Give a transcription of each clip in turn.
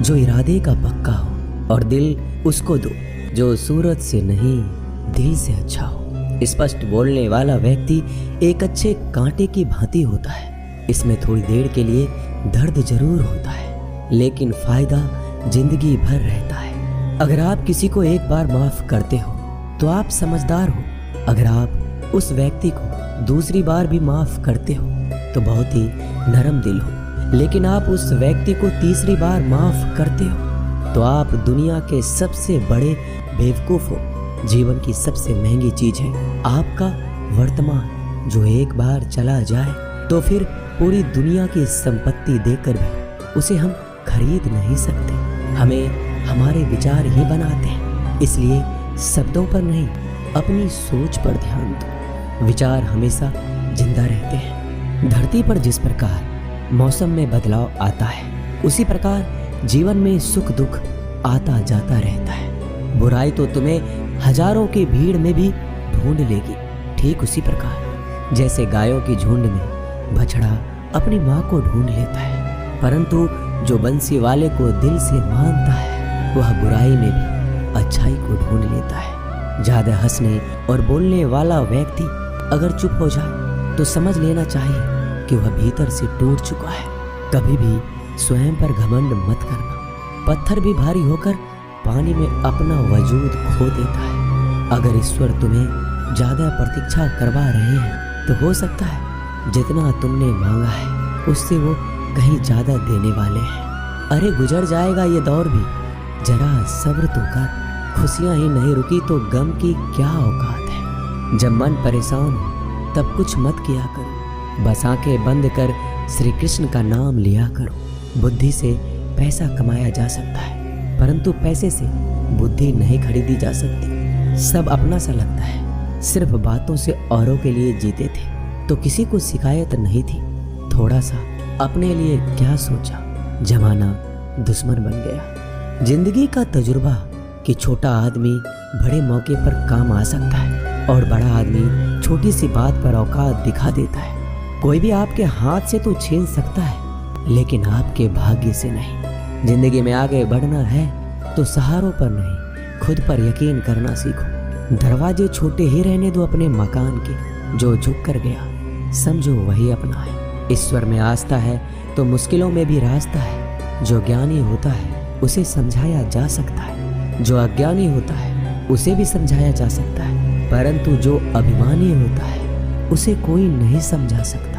जो इरादे का पक्का हो, और दिल उसको दो जो सूरत से नहीं दिल से अच्छा हो। स्पष्ट बोलने वाला व्यक्ति एक अच्छे कांटे की भांति होता है। इसमें थोड़ी देर के लिए दर्द जरूर होता है, लेकिन फायदा जिंदगी भर रहता है। अगर आप किसी को एक बार माफ करते हो तो आप समझदार हो। अगर आप उस व्यक्ति को दूसरी बार भी माफ करते हो तो बहुत ही नरम दिल हो। लेकिन आप उस व्यक्ति को तीसरी बार माफ करते हो तो आप दुनिया के सबसे बड़े बेवकूफ हो। जीवन की सबसे महंगी चीज है आपका वर्तमान, जो एक बार चला जाए तो फिर पूरी दुनिया की संपत्ति देकर भी उसे हम खरीद नहीं सकते। हमें हमारे विचार ही बनाते हैं, इसलिए शब्दों पर नहीं अपनी सोच पर ध्यान दो। विचार हमेशा जिंदा रहते हैं। धरती पर जिस प्रकार मौसम में बदलाव आता है, उसी प्रकार जीवन में सुख दुख आता जाता रहता है। बुराई तो तुम्हें हजारों की भीड़ में भी ढूंढ लेगी, ठीक उसी प्रकार जैसे गायों की झुंड में बछड़ा अपनी माँ को ढूंढ लेता है। परंतु जो बंसी वाले को दिल से मानता है, वह बुराई में भी अच्छाई को ढूंढ लेता है। ज्यादा हंसने और बोलने वाला व्यक्ति अगर चुप हो जाए तो समझ लेना चाहिए कि वह भीतर से टूट चुका है। कभी भी स्वयं पर घमंड मत करना। पत्थर भी भारी होकर पानी में अपना वजूद खो देता है। अगर ईश्वर तुम्हें ज्यादा प्रतीक्षा करवा रहे हैं तो हो सकता है जितना तुमने मांगा है उससे वो कहीं ज्यादा देने वाले हैं। अरे गुजर जाएगा ये दौर भी, जरा सब्र तो कर। खुशियां ही नहीं रुकी तो गम की क्या औकात है। जब मन परेशान हो तब कुछ मत किया करो, बस आंखें बंद कर श्री कृष्ण का नाम लिया करो। बुद्धि से पैसा कमाया जा सकता है, परंतु पैसे से बुद्धि नहीं खरीदी जा सकती। सब अपना सा लगता है। सिर्फ बातों से औरों के लिए जीते थे तो किसी को शिकायत नहीं थी। थोड़ा सा अपने लिए क्या सोचा, जमाना दुश्मन बन गया। जिंदगी का तजुर्बा कि छोटा आदमी बड़े मौके पर काम आ सकता है और बड़ा आदमी छोटी सी बात पर औकात दिखा देता है। कोई भी आपके हाथ से तो छीन सकता है, लेकिन आपके भाग्य से नहीं। जिंदगी में आगे बढ़ना है तो सहारों पर नहीं, खुद पर यकीन करना सीखो। दरवाजे छोटे ही रहने दो अपने मकान के। जो झुक कर गया समझो वही अपना है। ईश्वर में आस्था है तो मुश्किलों में भी रास्ता है। जो ज्ञानी होता है उसे समझाया जा सकता है, जो अज्ञानी होता है उसे भी समझाया जा सकता है, परंतु जो अभिमानी होता है उसे कोई नहीं समझा सकता।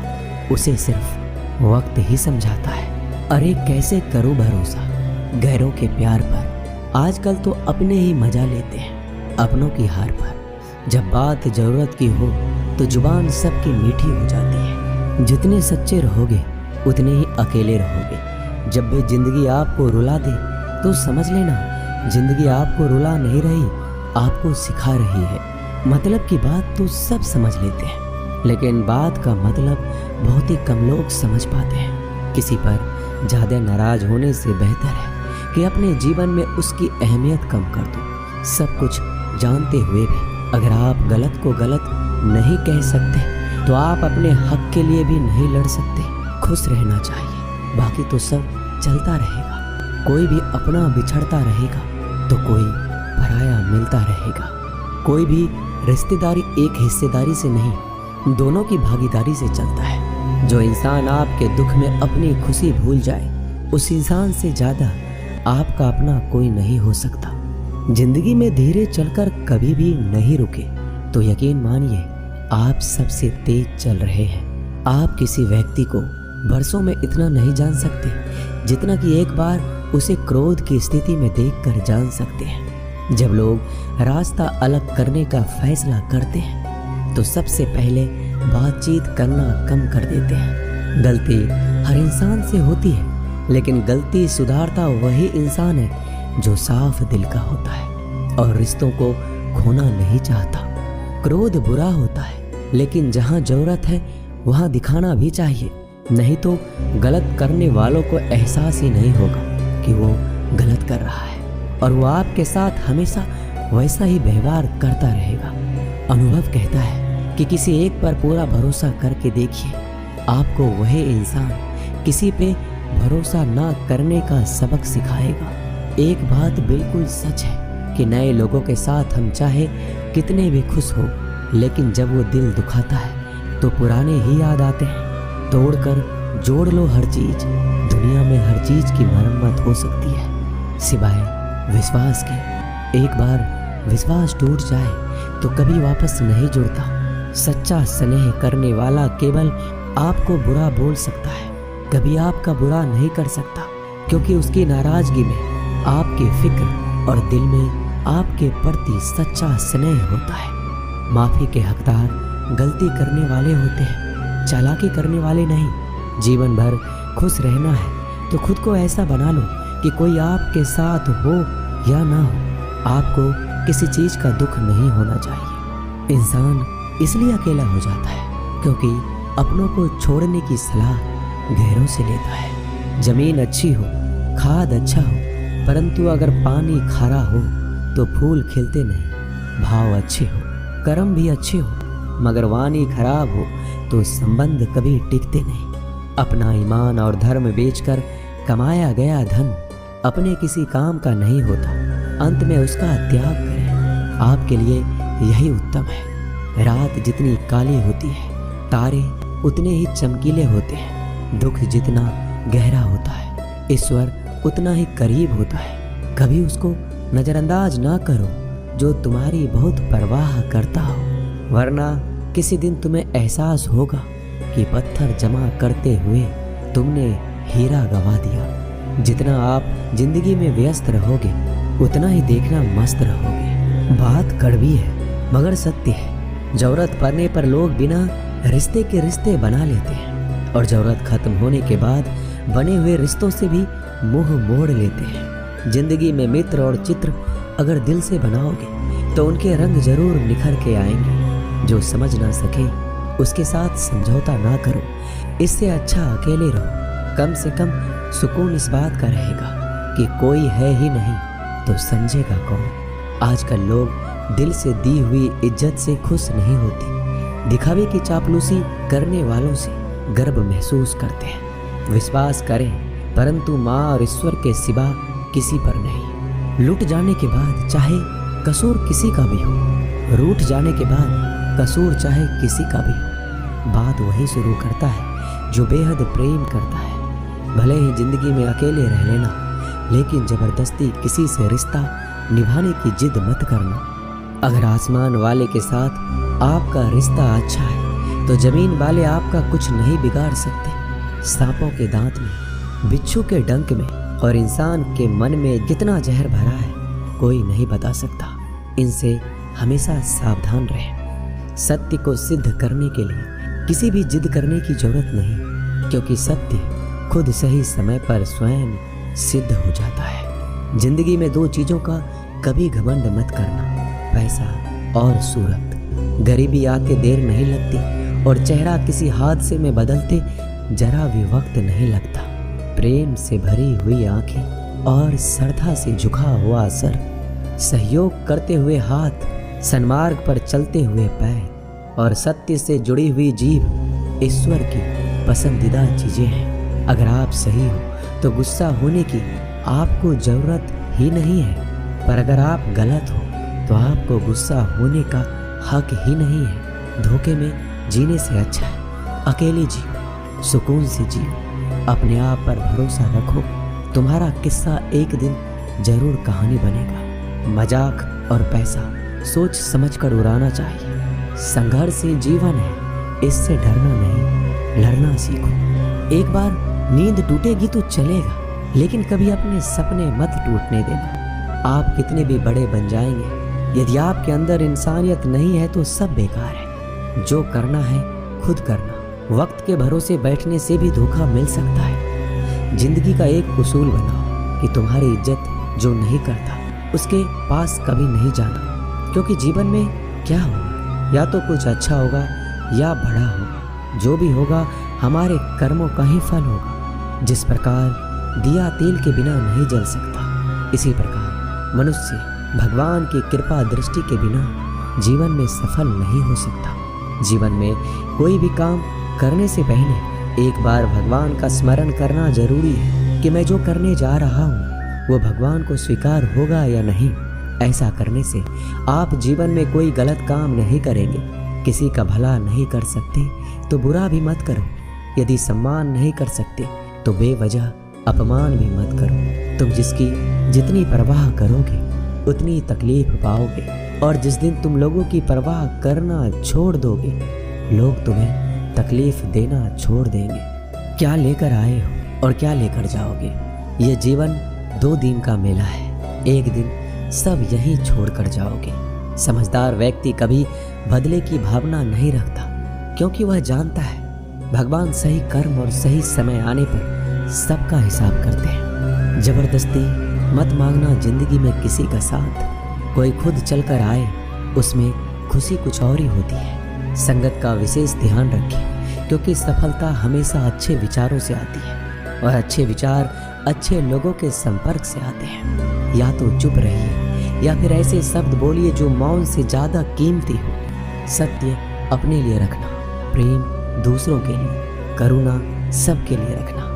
उसे सिर्फ वक्त ही समझाता है। अरे कैसे करो भरोसा गैरों के प्यार पर। आजकल तो अपने ही मजा लेते हैं अपनों की हार पर। जब बात जरूरत की हो तो जुबान सबकी मीठी हो जाती है। जितने सच्चे रहोगे उतने ही अकेले रहोगे। जब भी जिंदगी आपको रुला दे तो समझ लेना जिंदगी आपको रुला नहीं रही, आपको सिखा रही है। मतलब की बात तो सब समझ लेते हैं, लेकिन बात का मतलब बहुत ही कम लोग समझ पाते हैं। किसी पर ज्यादा नाराज होने से बेहतर है कि अपने जीवन में उसकी अहमियत कम कर दो। सब कुछ जानते हुए भी अगर आप गलत को गलत नहीं कह सकते तो आप अपने हक के लिए भी नहीं लड़ सकते। खुश रहना चाहिए, बाकी तो सब चलता रहेगा। कोई भी अपना बिछड़ता रहेगा तो कोई पराया मिलता रहेगा। कोई भी रिश्तेदारी एक हिस्सेदारी से नहीं, दोनों की भागीदारी से चलता है। जो इंसान आपके दुख में अपनी खुशी भूल जाए, उस इंसान से ज्यादा आपका अपना कोई नहीं हो सकता। जिंदगी में धीरे चलकर कभी भी नहीं रुके तो यकीन मानिए आप सबसे तेज चल रहे हैं। आप किसी व्यक्ति को बरसों में इतना नहीं जान सकते जितना कि एक बार उसे क्रोध की स्थिति में देखकर जान सकते हैं। जब लोग रास्ता अलग करने का फैसला करते हैं तो सबसे पहले बातचीत करना कम कर देते हैं। गलती हर इंसान से होती है, लेकिन गलती सुधारता वही इंसान है जो साफ दिल का होता है और रिश्तों को खोना नहीं चाहता। क्रोध बुरा होता है, लेकिन जहाँ जरूरत है वहाँ दिखाना भी चाहिए, नहीं तो गलत करने वालों को एहसास ही नहीं होगा कि वो गलत कर रहा है और वो आपके साथ हमेशा वैसा ही व्यवहार करता रहेगा। अनुभव कहता है कि किसी एक पर पूरा भरोसा करके देखिए, आपको वही इंसान किसी पे भरोसा ना करने का सबक सिखाएगा। एक बात बिल्कुल सच है कि नए लोगों के साथ हम चाहे कितने भी खुश हो, लेकिन जब वो दिल दुखाता है तो पुराने ही याद आते हैं। तोड़कर जोड़ लो हर चीज, दुनिया में हर चीज की मरम्मत हो सकती है सिवाय विश्वास के। एक बार विश्वास टूट जाए तो कभी वापस नहीं जुड़ता। सच्चा स्नेह करने वाला केवल आपको बुरा बोल सकता है, कभी आपका बुरा नहीं कर सकता, क्योंकि उसकी नाराजगी में आपकी फिक्र और दिल में आपके प्रति सच्चा स्नेह होता है। माफी के हकदार गलती करने वाले होते हैं, चालाकी करने वाले नहीं। जीवन भर खुश रहना है तो खुद को ऐसा बना लो कि कोई आपके साथ हो या ना हो, आपको किसी चीज का दुख नहीं होना चाहिए। इंसान इसलिए अकेला हो जाता है क्योंकि अपनों को छोड़ने की सलाह गैरों से लेता है। जमीन अच्छी हो, खाद अच्छा हो, परंतु अगर पानी खारा हो तो फूल खिलते नहीं। भाव अच्छे हो, कर्म भी अच्छे हो, मगर वाणी खराब हो तो संबंध कभी टिकते नहीं। अपना ईमान और धर्म बेचकर कमाया गया धन अपने किसी काम का नहीं होता, अंत में उसका त्याग करें। आपके लिए यही उत्तम है। रात जितनी काली होती है, तारे उतने ही चमकीले होते हैं। दुख जितना गहरा होता है, ईश्वर उतना ही करीब होता है। कभी उसको नजरअंदाज ना करो जो तुम्हारी बहुत परवाह करता हो, वरना किसी दिन तुम्हें एहसास होगा कि पत्थर जमा करते हुए तुमने हीरा गवा दिया। जितना आप जिंदगी में व्यस्त रहोगे उतना ही देखना मस्त रहोगे। बात कड़वी है मगर सत्य है। जरूरत पड़ने पर लोग बिना रिश्ते के रिश्ते बना लेते हैं और जरूरत खत्म होने के बाद बने हुए रिश्तों से भी मुंह मोड़ लेते हैं। जिंदगी में मित्र और चित्र अगर दिल से बनाओगे तो उनके रंग जरूर निखर के आएंगे। जो समझ ना सके उसके साथ समझौता ना करो, इससे अच्छा अकेले रहो। कम से कम सुकून इस बात का रहेगा कि कोई है ही नहीं तो समझेगा कौन। आजकल लोग दिल से दी हुई इज्जत से खुश नहीं होते, दिखावे की चापलूसी करने वालों से गर्व महसूस करते हैं। विश्वास करें परंतु माँ और ईश्वर के सिवा किसी पर नहीं। लुट जाने के बाद चाहे कसूर किसी का भी हो, रूठ जाने के बाद कसूर चाहे किसी का भी हो, बात वही शुरू करता है जो बेहद प्रेम करता है। भले ही जिंदगी में अकेले रह लेना, लेकिन जबरदस्ती किसी से रिश्ता निभाने की जिद मत करना। अगर आसमान वाले के साथ आपका रिश्ता अच्छा है तो जमीन वाले आपका कुछ नहीं बिगाड़ सकते। सांपों के दांत में, बिच्छू के डंक में और इंसान के मन में जितना जहर भरा है कोई नहीं बता सकता। इनसे हमेशा सावधान रहें। सत्य को सिद्ध करने के लिए किसी भी जिद करने की जरूरत नहीं, क्योंकि सत्य खुद सही समय पर स्वयं सिद्ध हो जाता है। जिंदगी में दो चीजों का कभी घमंड मत करना, पैसा और सूरत। गरीबी आते देर नहीं लगती और चेहरा किसी हादसे में बदलते जरा भी वक्त नहीं लगता। प्रेम से भरी हुई आंखें और श्रद्धा से झुका हुआ सर, सहयोग करते हुए हाथ, सन्मार्ग पर चलते हुए पैर और सत्य से जुड़ी हुई जीभ ईश्वर की पसंदीदा चीजें हैं। अगर आप सही हो तो गुस्सा होने की आपको जरूरत ही नहीं है, पर अगर आप गलत हो तो आपको गुस्सा होने का हक ही नहीं है। धोखे में जीने से अच्छा है अकेले जियो, सुकून से जियो, अपने आप पर भरोसा रखो। तुम्हारा किस्सा एक दिन जरूर कहानी बनेगा। मजाक और पैसा सोच समझकर उड़ाना चाहिए। संघर्ष ही जीवन है, इससे डरना नहीं, लड़ना सीखो। एक बार नींद टूटेगी तो चलेगा, लेकिन कभी अपने सपने मत टूटने देना। आप कितने भी बड़े बन जाएंगे, यदि आपके अंदर इंसानियत नहीं है तो सब बेकार है। जो करना है खुद करना। वक्त के भरोसे बैठने से भी धोखा मिल सकता है। जिंदगी का एक उसूल बनाओ कि तुम्हारी इज्जत जो नहीं करता उसके पास कभी नहीं जाना, क्योंकि जीवन में क्या होगा, या तो कुछ अच्छा होगा या बड़ा होगा। जो भी होगा हमारे कर्मों का ही फल होगा। जिस प्रकार दिया तेल के बिना नहीं जल सकता, इसी प्रकार मनुष्य भगवान की कृपा दृष्टि के बिना जीवन में सफल नहीं हो सकता। जीवन में कोई भी काम करने से पहले एक बार भगवान का स्मरण करना जरूरी है कि मैं जो करने जा रहा हूँ वो भगवान को स्वीकार होगा या नहीं। ऐसा करने से आप जीवन में कोई गलत काम नहीं करेंगे। किसी का भला नहीं कर सकते तो बुरा भी मत करो। यदि सम्मान नहीं कर सकते तो बेवजह अपमान भी मत करो। तुम जिसकी जितनी परवाह करोगे उतनी तकलीफ पाओगे, और जिस दिन तुम लोगों की परवाह करना छोड़ दोगे लोग तुम्हें तकलीफ देना छोड़ देंगे। क्या लेकर आए हो और क्या लेकर जाओगे? ये जीवन 2 दिन का मेला है। एक दिन सब यहीं छोड़कर जाओगे। समझदार व्यक्ति कभी बदले की भावना नहीं रखता, क्योंकि वह जानता है भगवान सही कर्म और सही समय आने पर सबका हिसाब करते हैं। जबरदस्ती मत मांगना जिंदगी में किसी का साथ। कोई खुद चलकर आए उसमें खुशी कुछ और ही होती है। संगत का विशेष ध्यान रखें, क्योंकि सफलता हमेशा अच्छे विचारों से आती है और अच्छे विचार अच्छे लोगों के संपर्क से आते हैं। या तो चुप रहिए या फिर ऐसे शब्द बोलिए जो मौन से ज्यादा कीमती हो। सत्य अपने लिए रखना, प्रेम दूसरों के लिए, करुणा सबके लिए रखना,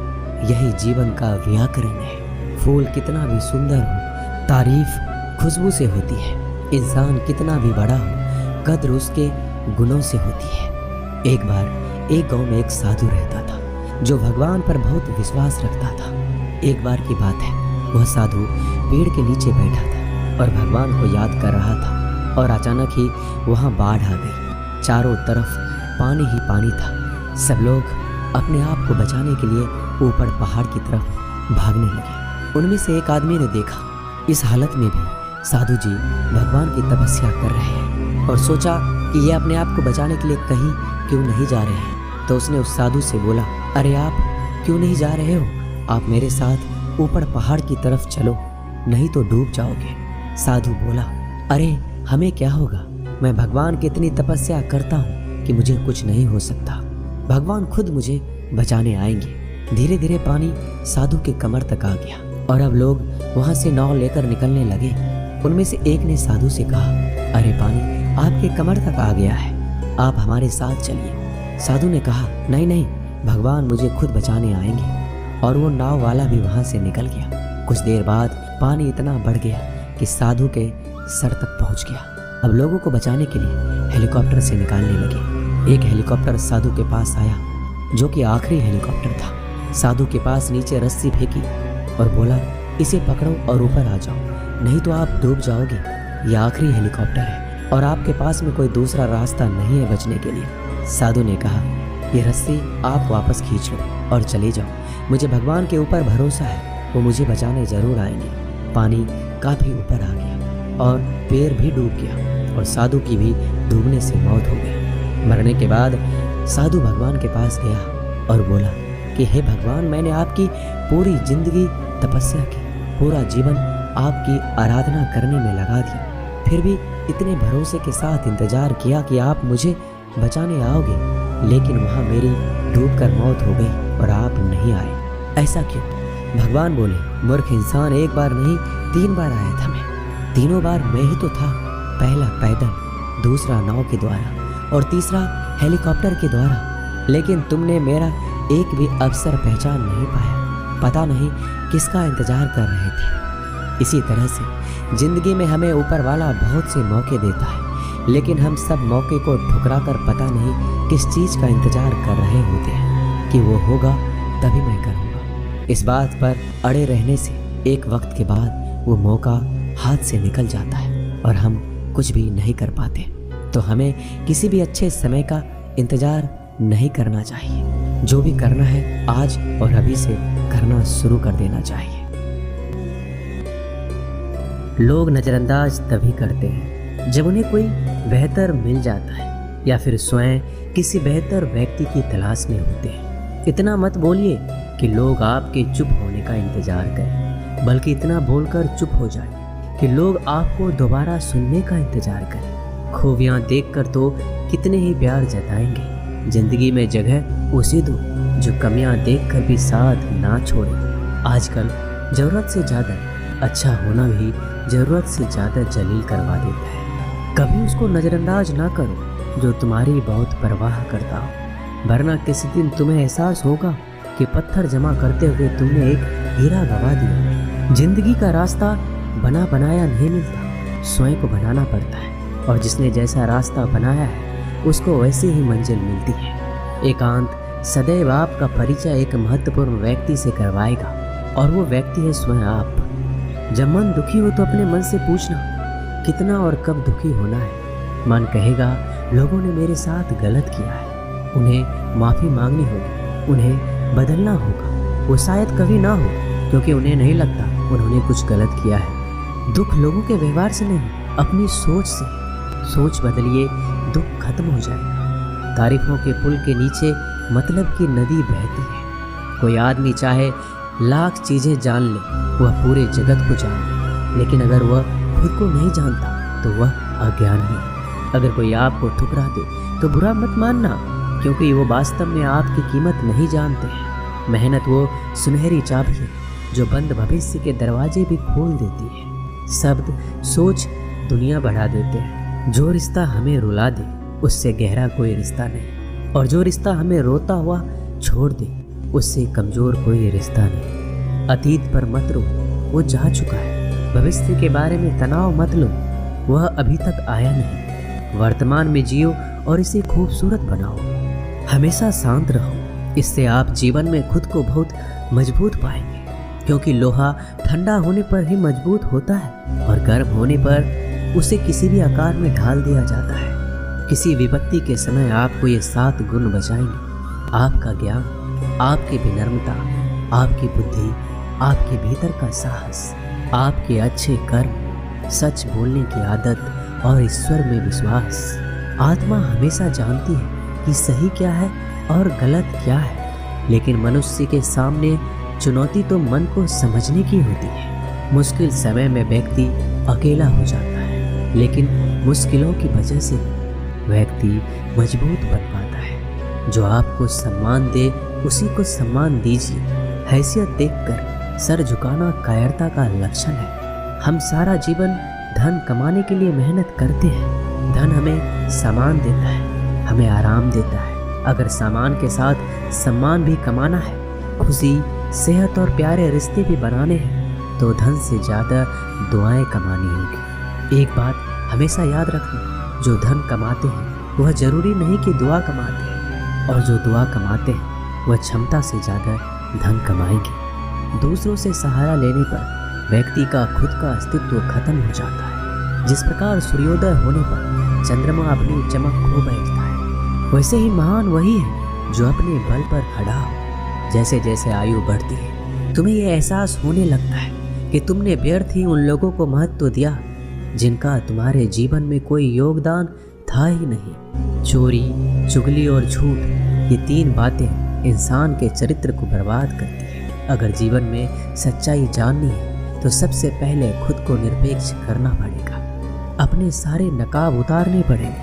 यही जीवन का व्याकरण है। फूल कितना भी सुंदर हो तारीफ खुशबू से होती है। इंसान कितना भी बड़ा हो कद्र उसके गुणों से होती है। एक बार एक गांव में एक साधु रहता था जो भगवान पर बहुत विश्वास रखता था। एक बार की बात है, वह साधु पेड़ के नीचे बैठा था और भगवान को याद कर रहा था, और अचानक ही वहां बाढ़ आ गई। चारों तरफ पानी ही पानी था। सब लोग अपने आप को बचाने के लिए ऊपर पहाड़ की तरफ भागने लगे। उनमें से एक आदमी ने देखा इस हालत में भी साधु जी भगवान की तपस्या कर रहे हैं, और सोचा कि ये अपने आप को बचाने के लिए कहीं क्यों नहीं जा रहे हैं। तो उसने उस साधु से बोला, अरे आप क्यों नहीं जा रहे हो? आप मेरे साथ ऊपर पहाड़ की तरफ चलो, नहीं तो डूब जाओगे। साधु बोला, अरे हमें क्या होगा? मैं भगवान की इतनी तपस्या करता हूँ कि मुझे कुछ नहीं हो सकता। भगवान खुद मुझे बचाने आएंगे। धीरे धीरे पानी साधु के कमर तक आ गया और अब लोग वहां से नाव लेकर निकलने लगे। उनमें से एक ने साधु से कहा, अरे पानी आपके कमर तक आ गया है, आप हमारे साथ चलिए। साधु ने कहा, नहीं नहीं, भगवान मुझे खुद बचाने आएंगे। और वो नाव वाला भी वहां से निकल गया। कुछ देर बाद पानी इतना बढ़ गया कि साधु के सर तक पहुंच गया। अब लोगों को बचाने के लिए हेलीकॉप्टर से निकालने लगे। एक हेलीकॉप्टर साधु के पास आया, जो कि आखिरी हेलीकॉप्टर था। साधु के पास नीचे रस्सी फेंकी और बोला, इसे पकड़ो और ऊपर आ जाओ, नहीं तो आप डूब जाओगे। यह आखिरी हेलीकॉप्टर है और आपके पास में कोई दूसरा रास्ता नहीं है बचने के लिए। साधु ने कहा, ये रस्सी आप वापस खींच लो और चले जाओ। मुझे भगवान के ऊपर भरोसा है, वो मुझे बचाने जरूर आएंगे। पानी काफी ऊपर आ गया और पैर भी डूब गया और साधु की भी डूबने से मौत हो गई। मरने के बाद साधु भगवान के पास गया और बोला कि हे भगवान, मैंने आपकी पूरी जिंदगी तपस्या की, पूरा जीवन आपकी आराधना करने में लगा दिया, फिर भी इतने भरोसे के साथ इंतजार किया कि आप मुझे बचाने आओगे, लेकिन वहाँ मेरी डूबकर मौत हो गई और आप नहीं आए। ऐसा क्यों? भगवान बोले, मूर्ख इंसान, एक बार नहीं 3 बार आया था मैं। तीनों बार मैं ही तो था। पहला पैदल, दूसरा नाव के द्वारा और तीसरा हेलीकॉप्टर के द्वारा, लेकिन तुमने मेरा एक भी अवसर पहचान नहीं पाया। पता नहीं किसका इंतजार कर रहे थे। इसी तरह से जिंदगी में हमें ऊपर वाला बहुत से मौके देता है, लेकिन हम सब मौके को ठुकरा कर पता नहीं किस चीज़ का इंतजार कर रहे होते हैं कि वो होगा तभी मैं करूँगा। इस बात पर अड़े रहने से एक वक्त के बाद वो मौका हाथ से निकल जाता है और हम कुछ भी नहीं कर पाते। तो हमें किसी भी अच्छे समय का इंतजार नहीं करना चाहिए। जो भी करना है आज और अभी से करना शुरू कर देना चाहिए। लोग नज़रअंदाज तभी करते हैं जब उन्हें कोई बेहतर मिल जाता है या फिर स्वयं किसी बेहतर व्यक्ति की तलाश में होते हैं। इतना मत बोलिए कि लोग आपके चुप होने का इंतजार करें, बल्कि इतना बोलकर चुप हो जाए कि लोग आपको दोबारा सुनने का इंतजार करें। खूबियाँ देखकर तो कितने ही प्यार जताएंगे। जिंदगी में जगह उसे दो जो कमियां देखकर भी साथ ना छोड़े। आजकल ज़रूरत से ज़्यादा अच्छा होना भी ज़रूरत से ज़्यादा जलील करवा देता है। कभी उसको नज़रअंदाज ना करो जो तुम्हारी बहुत परवाह करता हो। वरना किसी दिन तुम्हें एहसास होगा कि पत्थर जमा करते हुए तुमने एक हीरा गवा दिया। जिंदगी का रास्ता बना बनाया नहीं मिलता, स्वयं को बनाना पड़ता है, और जिसने जैसा रास्ता बनाया है उसको वैसी ही मंजिल मिलती है। एकांत सदैव आपका परिचय एक महत्वपूर्ण व्यक्ति से करवाएगा, और वो व्यक्ति है स्वयं आप। जब मन दुखी हो तो अपने मन से पूछना कितना और कब दुखी होना है। मन कहेगा लोगों ने मेरे साथ गलत किया है, उन्हें माफ़ी मांगनी होगी, उन्हें बदलना होगा। वो शायद कभी ना हो, क्योंकि उन्हें नहीं लगता उन्होंने कुछ गलत किया है। दुख लोगों के व्यवहार से नहीं, अपनी सोच से। सोच बदलिए, दुख खत्म हो जाएगा। तारीफों के पुल के नीचे मतलब की नदी बहती है। कोई आदमी चाहे लाख चीज़ें जान ले, वह पूरे जगत को जान ले, लेकिन अगर वह खुद को नहीं जानता तो वह अज्ञानी है। अगर कोई आपको ठुकरा दे तो बुरा मत मानना, क्योंकि वो वास्तव में आपकी कीमत नहीं जानते हैं। मेहनत वो सुनहरी चाबी है जो बंद भविष्य के दरवाजे भी खोल देती है। शब्द, सोच दुनिया बढ़ा देते हैं। जो रिश्ता हमें रुला दे उससे गहरा कोई रिश्ता नहीं, और जो रिश्ता हमें रोता हुआ छोड़ दे उससे कमज़ोर कोई रिश्ता नहीं। अतीत पर मत रो, वो जा चुका है। भविष्य के बारे में तनाव मत लो, वह अभी तक आया नहीं। वर्तमान में जियो और इसे खूबसूरत बनाओ। हमेशा शांत रहो, इससे आप जीवन में खुद को बहुत मजबूत पाएंगे, क्योंकि लोहा ठंडा होने पर ही मजबूत होता है, और गर्म होने पर उसे किसी भी आकार में ढाल दिया जाता है। किसी विपत्ति के समय आपको ये 7 गुण बचाएंगे: आपका ज्ञान, आपकी विनम्रता, आपकी बुद्धि, आपके भीतर का साहस, आपके अच्छे कर्म, सच बोलने की आदत और ईश्वर में विश्वास। आत्मा हमेशा जानती है कि सही क्या है और गलत क्या है, लेकिन मनुष्य के सामने चुनौती तो मन को समझने की होती है। मुश्किल समय में व्यक्ति अकेला हो जाता है, लेकिन मुश्किलों की वजह से व्यक्ति मजबूत बन पाता है। जो आपको सम्मान दे उसी को सम्मान दीजिए। हैसियत देखकर सर झुकाना कायरता का लक्षण है। हम सारा जीवन धन कमाने के लिए मेहनत करते हैं। धन हमें सामान देता है, हमें आराम देता है। अगर सामान के साथ सम्मान भी कमाना है, खुशी, सेहत और प्यारे रिश्ते भी बनाने हैं, तो धन से ज़्यादा दुआएं कमानी होगी। एक बात हमेशा याद रखना, जो धन कमाते हैं वह जरूरी नहीं कि दुआ कमाते हैं, और जो दुआ कमाते हैं वह क्षमता से ज़्यादा धन कमाएंगे। दूसरों से सहारा लेने पर व्यक्ति का खुद का अस्तित्व खत्म हो जाता है। जिस प्रकार सूर्योदय होने पर चंद्रमा अपनी चमक खो बैठता है, वैसे ही महान वही है जो अपने बल पर खड़ा हो। जैसे जैसे आयु बढ़ती है, तुम्हें यह एहसास होने लगता है कि तुमने व्यर्थ ही उन लोगों को महत्व दिया जिनका तुम्हारे जीवन में कोई योगदान था ही नहीं। चोरी, चुगली और झूठ, ये 3 बातें इंसान के चरित्र को बर्बाद करती है। अगर जीवन में सच्चाई जाननी है तो सबसे पहले खुद को निरपेक्ष करना पड़ेगा। अपने सारे नकाब उतारने पड़ेंगे,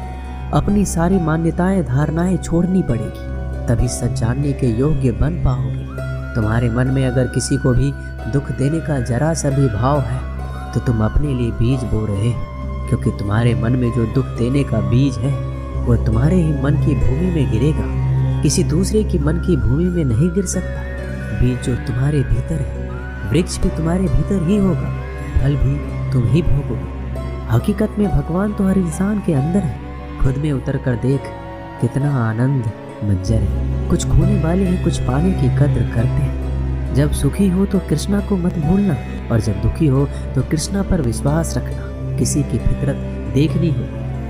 अपनी सारी मान्यताएं, धारणाएं छोड़नी पड़ेगी, तभी सच जानने के योग्य बन पाओगे। तुम्हारे मन में अगर किसी को भी दुख देने का जरा सा भी भाव है तो तुम अपने लिए बीज बो रहे हो, क्योंकि तुम्हारे मन में जो दुख देने का बीज है वह तुम्हारे ही मन की भूमि में गिरेगा, किसी दूसरे की मन की भूमि में नहीं गिर सकता। बीज जो तुम्हारे भीतर है, वृक्ष भी तुम्हारे भीतर ही होगा, फल भी तुम ही भोगोगे। हकीकत में भगवान तो हर इंसान के अंदर है। खुद में उतर कर देख, कितना आनंद मंजर है। कुछ खोने वाले हैं, कुछ पाने की कद्र करते हैं। जब सुखी हो तो कृष्णा को मत भूलना, और जब दुखी हो तो कृष्णा पर विश्वास रखना। किसी की फितरत देखनी हो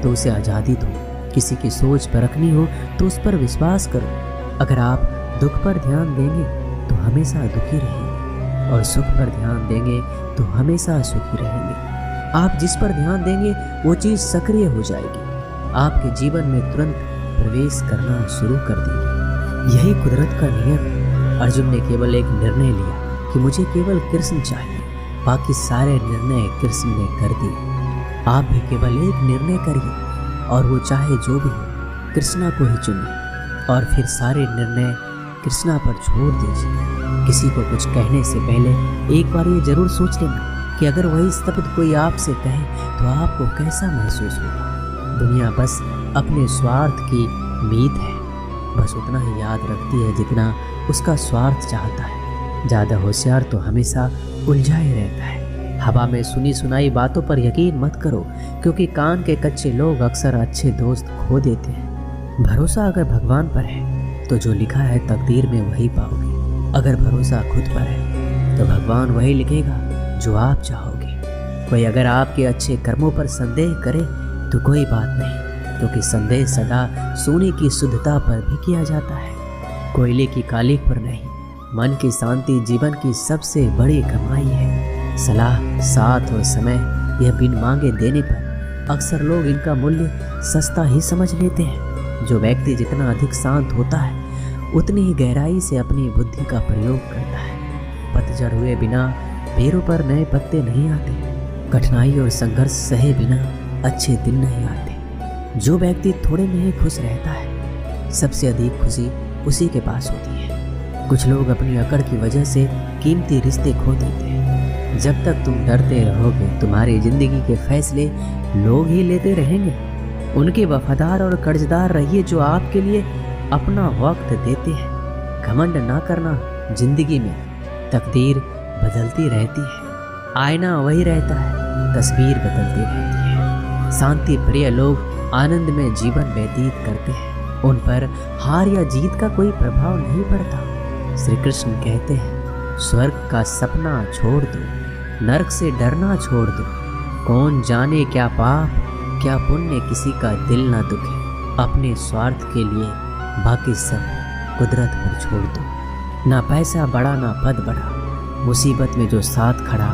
तो उसे आज़ादी दो, किसी की सोच परखनी हो तो उस पर विश्वास करो। अगर आप दुख पर ध्यान देंगे तो हमेशा दुखी रहेंगे, और सुख पर ध्यान देंगे तो हमेशा सुखी रहेंगे। आप जिस पर ध्यान देंगे वो चीज़ सक्रिय हो जाएगी, आपके जीवन में तुरंत प्रवेश करना शुरू कर देगी। यही कुदरत का नियम है। अर्जुन ने केवल एक निर्णय लिया कि मुझे केवल कृष्ण चाहिए, बाकी सारे निर्णय कृष्ण ने कर दिए। आप भी केवल एक निर्णय करिए, और वो चाहे जो भी हो, कृष्णा को ही चुनिए, और फिर सारे निर्णय कृष्णा पर छोड़ दीजिए। किसी को कुछ कहने से पहले एक बार ये जरूर सोच लेना कि अगर वही शब्द कोई आपसे कहे तो आपको कैसा महसूस होगा। दुनिया बस अपने स्वार्थ की मीत है। बस उतना ही याद रखती है जितना उसका स्वार्थ चाहता है। ज़्यादा होशियार तो हमेशा उलझा ही रहता है। हवा में सुनी सुनाई बातों पर यकीन मत करो, क्योंकि कान के कच्चे लोग अक्सर अच्छे दोस्त खो देते हैं। भरोसा अगर भगवान पर है तो जो लिखा है तकदीर में वही पाओगे। अगर भरोसा खुद पर है तो भगवान वही लिखेगा जो आप चाहोगे। कोई अगर आपके अच्छे कर्मों पर संदेह करे तो कोई बात नहीं, क्योंकि संदेह सदा सोने की शुद्धता पर भी किया जाता है, कोयले की कालिख पर नहीं। मन की शांति जीवन की सबसे बड़ी कमाई है। सलाह, साथ और समय यह बिन मांगे देने पर अक्सर लोग इनका मूल्य सस्ता ही समझ लेते हैं। जो व्यक्ति जितना अधिक शांत होता है उतनी ही गहराई से अपनी बुद्धि का प्रयोग करता है। पतझड़ हुए बिना पेड़ों पर नए पत्ते नहीं आते। कठिनाई और संघर्ष सहे बिना अच्छे दिन नहीं आते। जो व्यक्ति थोड़े में ही खुश रहता है, सबसे अधिक खुशी उसी के पास होती है। कुछ लोग अपनी अकड़ की वजह से कीमती रिश्ते खो देते हैं। जब तक तुम डरते रहोगे, तुम्हारी जिंदगी के फैसले लोग ही लेते रहेंगे। उनके वफादार और कर्जदार रहिए जो आपके लिए अपना वक्त देते हैं। घमंड ना करना, जिंदगी में तकदीर बदलती रहती है। आईना वही रहता है, तस्वीर बदलती रहती है। शांति प्रिय लोग आनंद में जीवन व्यतीत करते हैं। उन पर हार या जीत का कोई प्रभाव नहीं पड़ता। श्री कृष्ण कहते हैं, स्वर्ग का सपना छोड़ दो, नरक से डरना छोड़ दो। कौन जाने क्या पाप क्या पुण्य किसी का दिल ना दुखे। अपने स्वार्थ के लिए बाकी सब कुदरत पर छोड़ दो। ना पैसा बड़ा ना पद बड़ा, मुसीबत में जो साथ खड़ा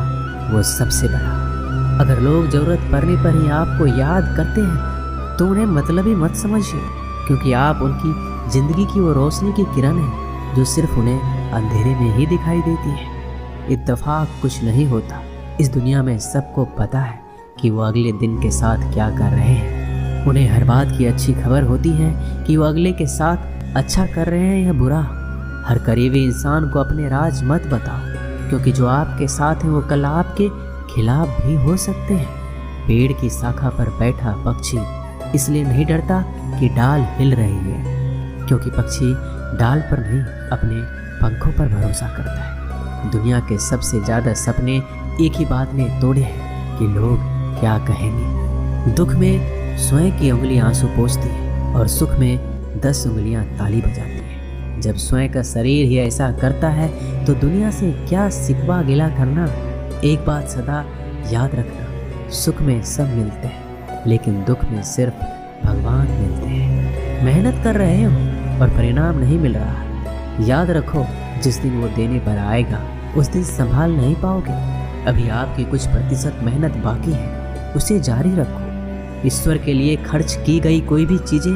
वो सबसे बड़ा। अगर लोग जरूरत पड़ने पर ही आपको याद करते हैं तो उन्हें मतलबी मत समझिए, क्योंकि आप उनकी जिंदगी की वो रोशनी की किरण है जो सिर्फ उन्हें अंधेरे में ही दिखाई देती है। इत्तेफाक कुछ नहीं होता। इस दुनिया में सबको पता है कि वो अगले दिन के साथ क्या कर रहे हैं। उन्हें हर बात की अच्छी खबर होती है कि वो अगले के साथ अच्छा कर रहे हैं या बुरा। हर करीबी इंसान को अपने राज मत बताओ, क्योंकि जो आपके साथ हैं वो कल आपके खिलाफ भी हो सकते हैं। पेड़ की शाखा पर बैठा पक्षी इसलिए नहीं डरता कि डाल हिल रही है, क्योंकि पक्षी डाल पर नहीं अपने पंखों पर भरोसा करता है। दुनिया के सबसे ज़्यादा सपने एक ही बात ने तोड़े हैं कि लोग क्या कहेंगे। दुख में स्वयं की उंगली आंसू पोंछती है और सुख में 10 उंगलियां ताली बजाती है। जब स्वयं का शरीर ही ऐसा करता है तो दुनिया से क्या सिकवा गिला करना। एक बात सदा याद रखना, सुख में सब मिलते हैं लेकिन दुख में सिर्फ भगवान मिलते हैं। मेहनत कर रहे हो और परिणाम नहीं मिल रहा, याद रखो जिस दिन वो देने पर आएगा उस दिन संभाल नहीं पाओगे। अभी आपकी कुछ प्रतिशत मेहनत बाकी है, उसे जारी रखो। ईश्वर के लिए खर्च की गई कोई भी चीज़ें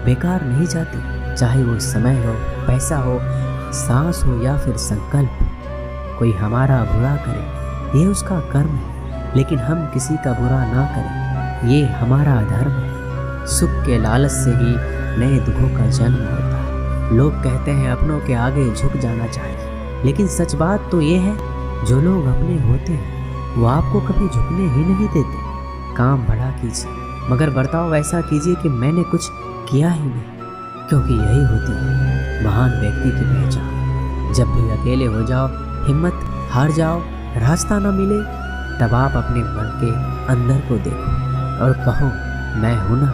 बेकार नहीं जाती, चाहे वो समय हो, पैसा हो, सांस हो या फिर संकल्प। कोई हमारा बुरा करे ये उसका कर्म है, लेकिन हम किसी का बुरा ना करें ये हमारा धर्म है। सुख के लालच से ही नए दुखों का जन्म होता है। लोग कहते हैं अपनों के आगे झुक जाना चाहिए, लेकिन सच बात तो ये है जो लोग अपने होते हैं वो आपको कभी झुकने ही नहीं देते। काम बड़ा कीजिए मगर बर्ताव ऐसा कीजिए कि मैंने कुछ किया ही नहीं, क्योंकि यही होती है महान व्यक्ति की पहचान। जब भी अकेले हो जाओ, हिम्मत हार जाओ, रास्ता न मिले, तब आप अपने मन के अंदर को देखो और कहो मैं हूं ना,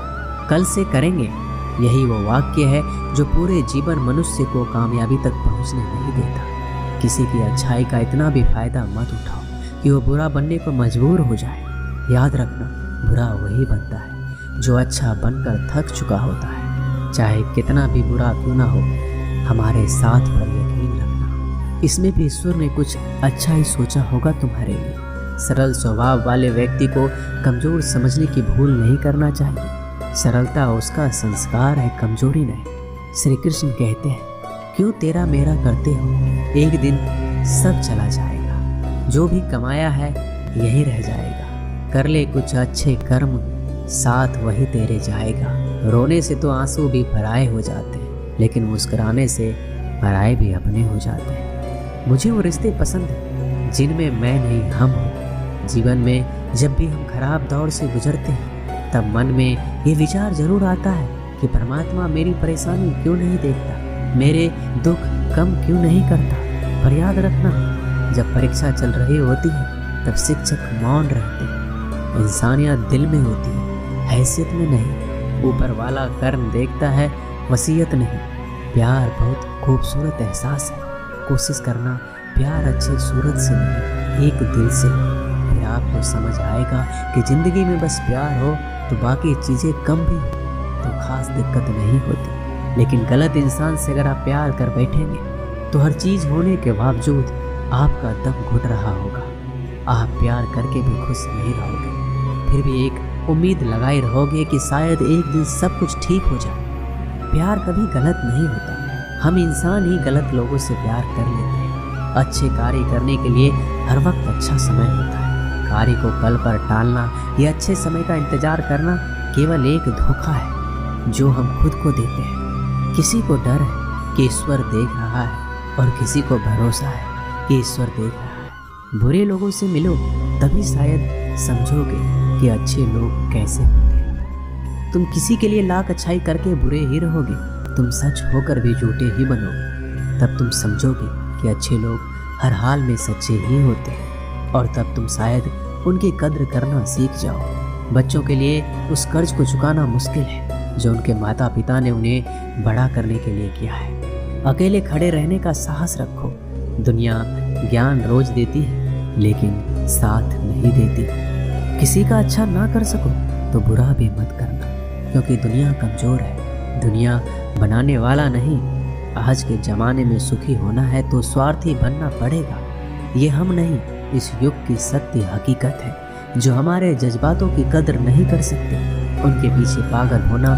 कल से करेंगे। यही वो वाक्य है जो पूरे जीवन मनुष्य को कामयाबी तक पहुंचने नहीं देता। किसी की अच्छाई का इतना भी फायदा मत उठाओ कि वो बुरा बनने को मजबूर हो जाए। याद रखना, बुरा वही बनता है जो अच्छा बनकर थक चुका होता है। चाहे कितना भी बुरा क्यों ना हो, हमारे साथ पर यकीन रखना, इसमें भी ईश्वर ने कुछ अच्छा ही सोचा होगा तुम्हारे लिए। सरल स्वभाव वाले व्यक्ति को कमजोर समझने की भूल नहीं करना चाहिए। सरलता उसका संस्कार है, कमजोरी नहीं। श्री कृष्ण कहते हैं, क्यों तेरा मेरा करते हो, एक दिन सब चला जाएगा। जो भी कमाया है यही रह जाएगा। कर ले कुछ अच्छे कर्म, साथ वही तेरे जाएगा। रोने से तो आंसू भी पराए हो जाते हैं, लेकिन मुस्कुराने से पराए भी अपने हो जाते हैं। मुझे वो रिश्ते पसंद हैं जिनमें मैं नहीं हम हूँ। जीवन में जब भी हम खराब दौर से गुजरते हैं तब मन में ये विचार जरूर आता है कि परमात्मा मेरी परेशानी क्यों नहीं देखता, मेरे दुख कम क्यों नहीं करता। पर याद रखना, जब परीक्षा चल रही होती है तब शिक्षक मौन रहते हैं। इंसानियत दिल में होती है, हैसियत में नहीं। ऊपर वाला कर्म देखता है, वसीयत नहीं। प्यार बहुत खूबसूरत एहसास है। कोशिश करना प्यार अच्छी सूरत से नहीं, एक दिल से। फिर आपको समझ आएगा कि ज़िंदगी में बस प्यार हो तो बाकी चीज़ें कम भी हो तो खास दिक्कत नहीं होती। लेकिन गलत इंसान से अगर आप प्यार कर बैठेंगे तो हर चीज़ होने के बावजूद आपका दम घुट रहा होगा। आप प्यार करके भी खुश नहीं रहोगे, फिर भी एक उम्मीद लगाए रहोगे कि शायद एक दिन सब कुछ ठीक हो जाए। प्यार कभी गलत नहीं होता, हम इंसान ही गलत लोगों से प्यार कर लेते हैं। अच्छे कार्य करने के लिए हर वक्त अच्छा समय होता है। कार्य को कल पर टालना या अच्छे समय का इंतजार करना केवल एक धोखा है जो हम खुद को देते हैं। किसी को डर है कि ईश्वर देख रहा है और किसी को भरोसा है कि ईश्वर देख रहा है। बुरे लोगों से मिलो तभी शायद समझोगे कि अच्छे लोग कैसे होते हैं। तुम किसी के लिए लाख अच्छाई करके बुरे ही रहोगे, तुम सच होकर भी झूठे ही बनोगे। तब तुम समझोगे कि अच्छे लोग हर हाल में सच्चे ही होते हैं और तब तुम शायद उनकी कद्र करना सीख जाओ। बच्चों के लिए उस कर्ज को चुकाना मुश्किल है जो उनके माता पिता ने उन्हें बड़ा करने के लिए किया है। अकेले खड़े रहने का साहस रखो। दुनिया ज्ञान रोज देती है लेकिन साथ नहीं देती। किसी का अच्छा ना कर सको तो बुरा भी मत करना, क्योंकि दुनिया कमज़ोर है। दुनिया बनाने वाला नहीं। आज के ज़माने में सुखी होना है तो स्वार्थी बनना पड़ेगा। ये हम नहीं, इस युग की सत्य हकीकत है। जो हमारे जज्बातों की कदर नहीं कर सकते उनके पीछे पागल होना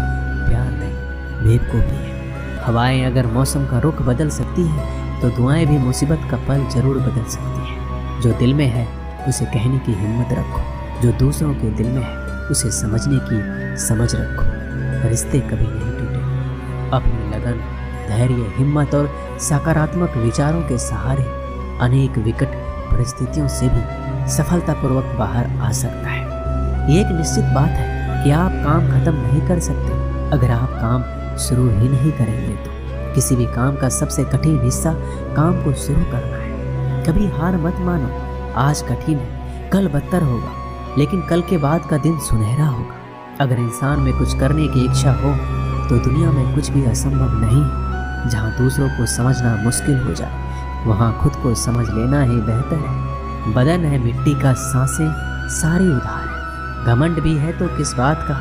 प्यार नहीं, बेवकूफ़ी है। हवाएं अगर मौसम का रुख बदल सकती हैं तो दुआएं भी मुसीबत का पल जरूर बदल सकती हैं। जो दिल में है उसे कहने की हिम्मत रखो, जो दूसरों के दिल में है उसे समझने की समझ रखो। रिश्ते कभी नहीं टूटे। अपनी लगन, धैर्य, हिम्मत और सकारात्मक विचारों के सहारे अनेक विकट परिस्थितियों से भी सफलतापूर्वक बाहर आ सकता है। ये एक निश्चित बात है कि आप काम खत्म नहीं कर सकते अगर आप काम शुरू ही नहीं करेंगे। तो किसी भी काम का सबसे कठिन हिस्सा काम को शुरू करना है। कभी हार मत मानो। आज कठिन है, कल बदतर होगा, लेकिन कल के बाद का दिन सुनहरा होगा। अगर इंसान में कुछ करने की इच्छा हो तो दुनिया में कुछ भी असंभव नहीं है। जहाँ दूसरों को समझना मुश्किल हो जाए वहाँ खुद को समझ लेना ही बेहतर है। बदन है मिट्टी का, सांसें सारी उधार है। घमंड भी है तो किस बात का,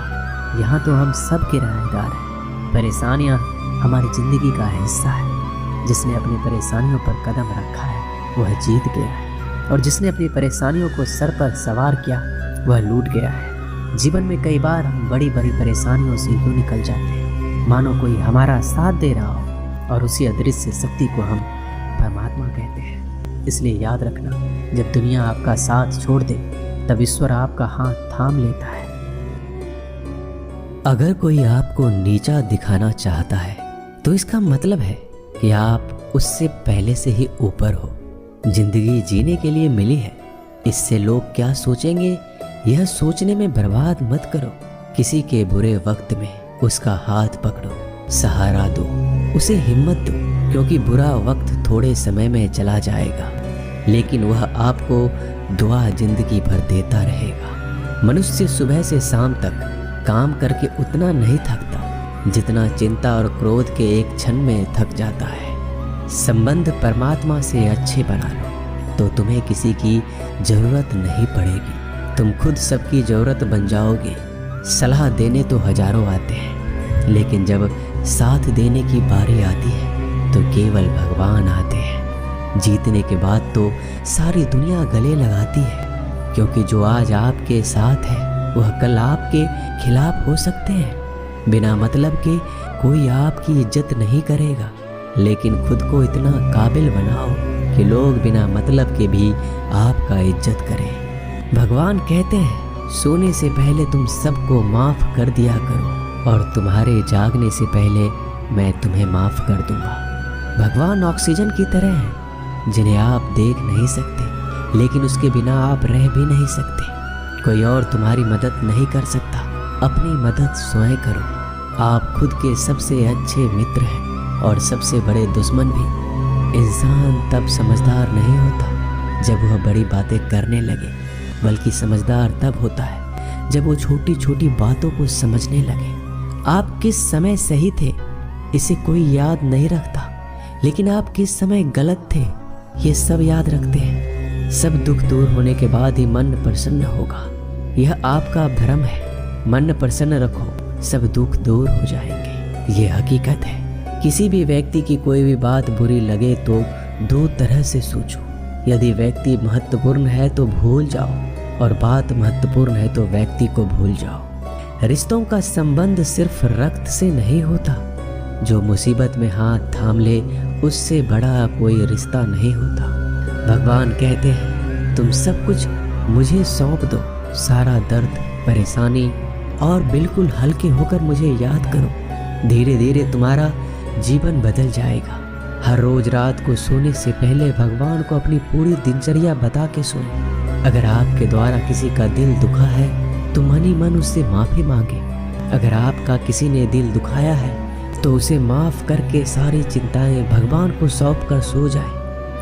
यहाँ तो हम सब किराएदार हैं। परेशानियाँ हमारी ज़िंदगी का हिस्सा है। जिसने अपनी परेशानियों पर कदम रखा है वह जीत गया है, और जिसने अपनी परेशानियों को सर पर सवार किया वह लूट गया है। जीवन में कई बार हम बड़ी बड़ी परेशानियों से यूँ निकल जाते हैं मानो कोई हमारा साथ दे रहा हो, और उसी अदृश्य शक्ति को हम परमात्मा कहते हैं। इसलिए याद रखना, जब दुनिया आपका साथ छोड़ दे तब ईश्वर आपका हाथ थाम लेता है। अगर कोई आपको नीचा दिखाना चाहता है तो इसका मतलब है कि आप उससे पहले से ही ऊपर हो। जिंदगी जीने के लिए मिली है, इससे लोग क्या सोचेंगे यह सोचने में बर्बाद मत करो। किसी के बुरे वक्त में उसका हाथ पकड़ो, सहारा दो, उसे हिम्मत दो, क्योंकि बुरा वक्त थोड़े समय में चला जाएगा लेकिन वह आपको दुआ जिंदगी भर देता रहेगा। मनुष्य सुबह से शाम तक काम करके उतना नहीं थकता जितना चिंता और क्रोध के एक क्षण में थक जाता है। संबंध परमात्मा से अच्छे बना लो तो तुम्हें किसी की जरूरत नहीं पड़ेगी। तुम खुद सबकी जरूरत बन जाओगे। सलाह देने तो हजारों आते हैं, लेकिन जब साथ देने की बारी आती है तो केवल भगवान आते हैं। जीतने के बाद तो सारी दुनिया गले लगाती है, क्योंकि जो आज आपके साथ है वह कल आपके खिलाफ हो सकते हैं। बिना मतलब के कोई आपकी इज्जत नहीं करेगा, लेकिन खुद को इतना काबिल बनाओ कि लोग बिना मतलब के भी आपका इज्जत करें। भगवान कहते हैं, सोने से पहले तुम सबको माफ़ कर दिया करो और तुम्हारे जागने से पहले मैं तुम्हें माफ़ कर दूंगा। भगवान ऑक्सीजन की तरह है जिन्हें आप देख नहीं सकते, लेकिन उसके बिना आप रह भी नहीं सकते। कोई और तुम्हारी मदद नहीं कर सकता, अपनी मदद स्वयं करो। आप खुद के सबसे अच्छे मित्र हैं और सबसे बड़े दुश्मन भी। इंसान तब समझदार नहीं होता जब वह बड़ी बातें करने लगे, बल्कि समझदार तब होता है जब वो छोटी छोटी बातों को समझने लगे। आप किस समय सही थे इसे कोई याद नहीं रखता, लेकिन आप किस समय गलत थे ये सब याद रखते हैं। सब दुख दूर होने के बाद ही मन प्रसन्न होगा। यह आपका भ्रम है। मन प्रसन्न रखो, सब दुख दूर हो जाएंगे। ये हकीकत है। किसी भी व्यक्ति की कोई भी बात बुरी लगे तो दो तरह से सोचो। यदि व्यक्ति महत्वपूर्ण है तो भूल जाओ, और बात महत्वपूर्ण है तो व्यक्ति को भूल जाओ। रिश्तों का संबंध सिर्फ रक्त से नहीं होता। जो मुसीबत में हाथ थाम ले उससे बड़ा कोई रिश्ता नहीं होता। भगवान कहते हैं, तुम सब कुछ मुझे सौंप दो, सारा दर्द परेशानी, और बिल्कुल हल्के होकर मुझे याद करो। धीरे धीरे तुम्हारा जीवन बदल जाएगा। हर रोज रात को सोने से पहले भगवान को अपनी पूरी दिनचर्या बता के सोए। अगर आपके द्वारा किसी का दिल दुखा है तो मन ही मन उससे माफ़ी मांगे। अगर आपका किसी ने दिल दुखाया है तो उसे माफ़ करके सारी चिंताएं भगवान को सौंप कर सो जाए।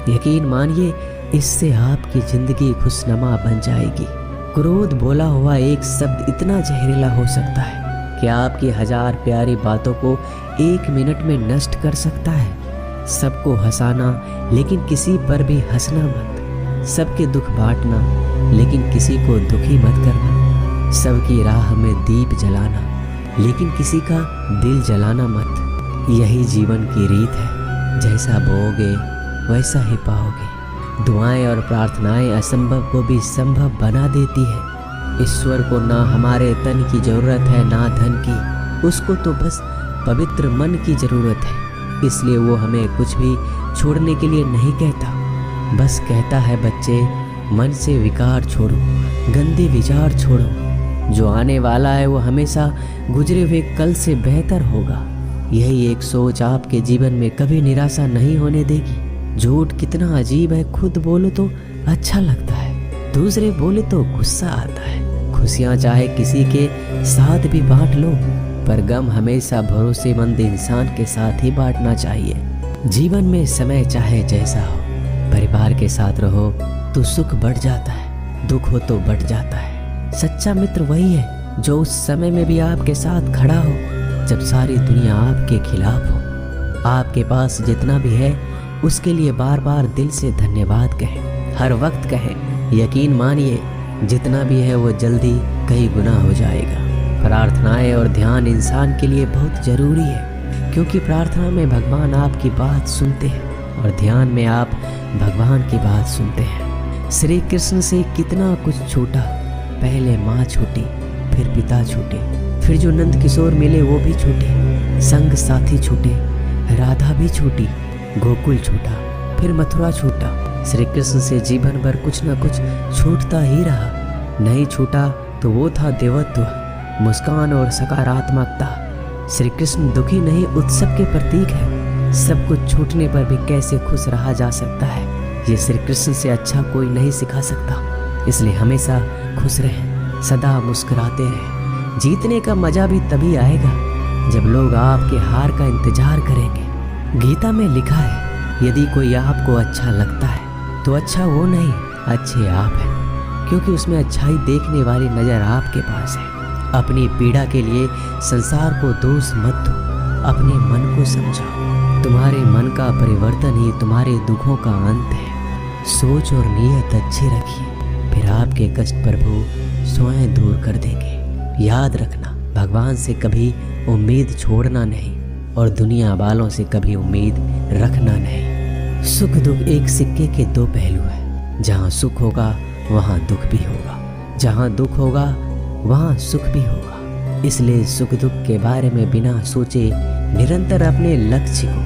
यकीन मानिए, इससे आपकी जिंदगी खुशनुमा बन जाएगी। क्रोध बोला हुआ एक शब्द इतना जहरीला हो सकता है कि आपकी 1000 प्यारी बातों को 1 मिनट में नष्ट कर सकता है। सबको हंसाना लेकिन किसी पर भी हंसना मत। सबके दुख बांटना लेकिन किसी को दुखी मत करना। सबकी राह में दीप जलाना लेकिन किसी का दिल जलाना मत। यही जीवन की रीत है। जैसा बोओगे वैसा ही पाओगे। दुआएं और प्रार्थनाएं असंभव को भी संभव बना देती है। ईश्वर को ना हमारे तन की जरूरत है ना धन की, उसको तो बस पवित्र मन की जरूरत है। इसलिए वो हमें कुछ भी छोड़ने के लिए नहीं कहता, बस कहता है, बच्चे मन से विकार छोड़ो, गंदे विचार छोड़ो। जो आने वाला है वो हमेशा गुजरे हुए कल से बेहतर होगा। यही एक सोच आपके जीवन में कभी निराशा नहीं होने देगी। झूठ कितना अजीब है, खुद बोलो तो अच्छा लगता है, दूसरे बोले तो गुस्सा आता है। खुशियाँ चाहे किसी के साथ भी बांट लो, पर गम हमेशा भरोसेमंद इंसान के साथ ही बांटना चाहिए। जीवन में समय चाहे जैसा हो, परिवार के साथ रहो तो सुख बढ़ जाता है, दुख हो तो बढ़ जाता है। सच्चा मित्र वही है जो उस समय में भी आपके साथ खड़ा हो जब सारी दुनिया आपके खिलाफ हो। आपके पास जितना भी है उसके लिए बार बार दिल से धन्यवाद कहें, हर वक्त कहें। यकीन मानिए, जितना भी है वो जल्दी कई गुना हो जाएगा। प्रार्थनाएं और ध्यान इंसान के लिए बहुत ज़रूरी है, क्योंकि प्रार्थना में भगवान आपकी बात सुनते हैं और ध्यान में आप भगवान की बात सुनते हैं। श्री कृष्ण से कितना कुछ छूटा। पहले माँ छूटी, फिर पिता छूटे, फिर जो नंद किशोर मिले वो भी छूटे, संग साथी छूटे, राधा भी छूटी, गोकुल छूटा, फिर मथुरा छूटा। श्री कृष्ण से जीवन भर कुछ न कुछ छूटता ही रहा। नहीं छूटा तो वो था देवत्व, मुस्कान और सकारात्मकता। श्री कृष्ण दुखी नहीं, उत्सव के प्रतीक है। सब कुछ छूटने पर भी कैसे खुश रहा जा सकता है, ये श्री कृष्ण से अच्छा कोई नहीं सिखा सकता। इसलिए हमेशा खुश रहें, सदा मुस्कुराते रहें। जीतने का मजा भी तभी आएगा जब लोग आपके हार का इंतजार करेंगे। गीता में लिखा है, यदि कोई आपको अच्छा लगता है तो अच्छा वो नहीं, अच्छे आप हैं, क्योंकि उसमें अच्छाई देखने वाली नज़र आपके पास है। अपनी पीड़ा के लिए संसार को दोष मत दो, अपने मन को समझाओ। तुम्हारे मन का परिवर्तन ही तुम्हारे दुखों का अंत है। सोच और नीयत अच्छी रखिए, फिर आपके कष्ट प्रभु स्वयं दूर कर देंगे। याद रखना, भगवान से कभी उम्मीद छोड़ना नहीं और दुनिया वालों से कभी उम्मीद रखना नहीं। सुख दुख एक सिक्के के दो पहलू हैं। जहाँ सुख होगा वहाँ दुख भी होगा, जहाँ दुख होगा वहाँ सुख भी होगा। इसलिए सुख दुख के बारे में बिना सोचे निरंतर अपने लक्ष्य को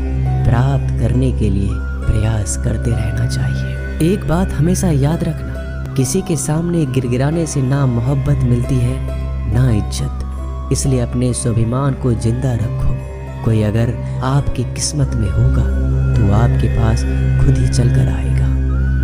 प्राप्त करने के लिए प्रयास करते रहना चाहिए। एक बात हमेशा याद रखना, किसी के सामने गिड़गिड़ाने से ना मोहब्बत मिलती है ना इज्जत। इसलिए अपने स्वाभिमान को जिंदा रखो। कोई अगर आपकी किस्मत में होगा तो आपके पास खुद ही चल कर आएगा।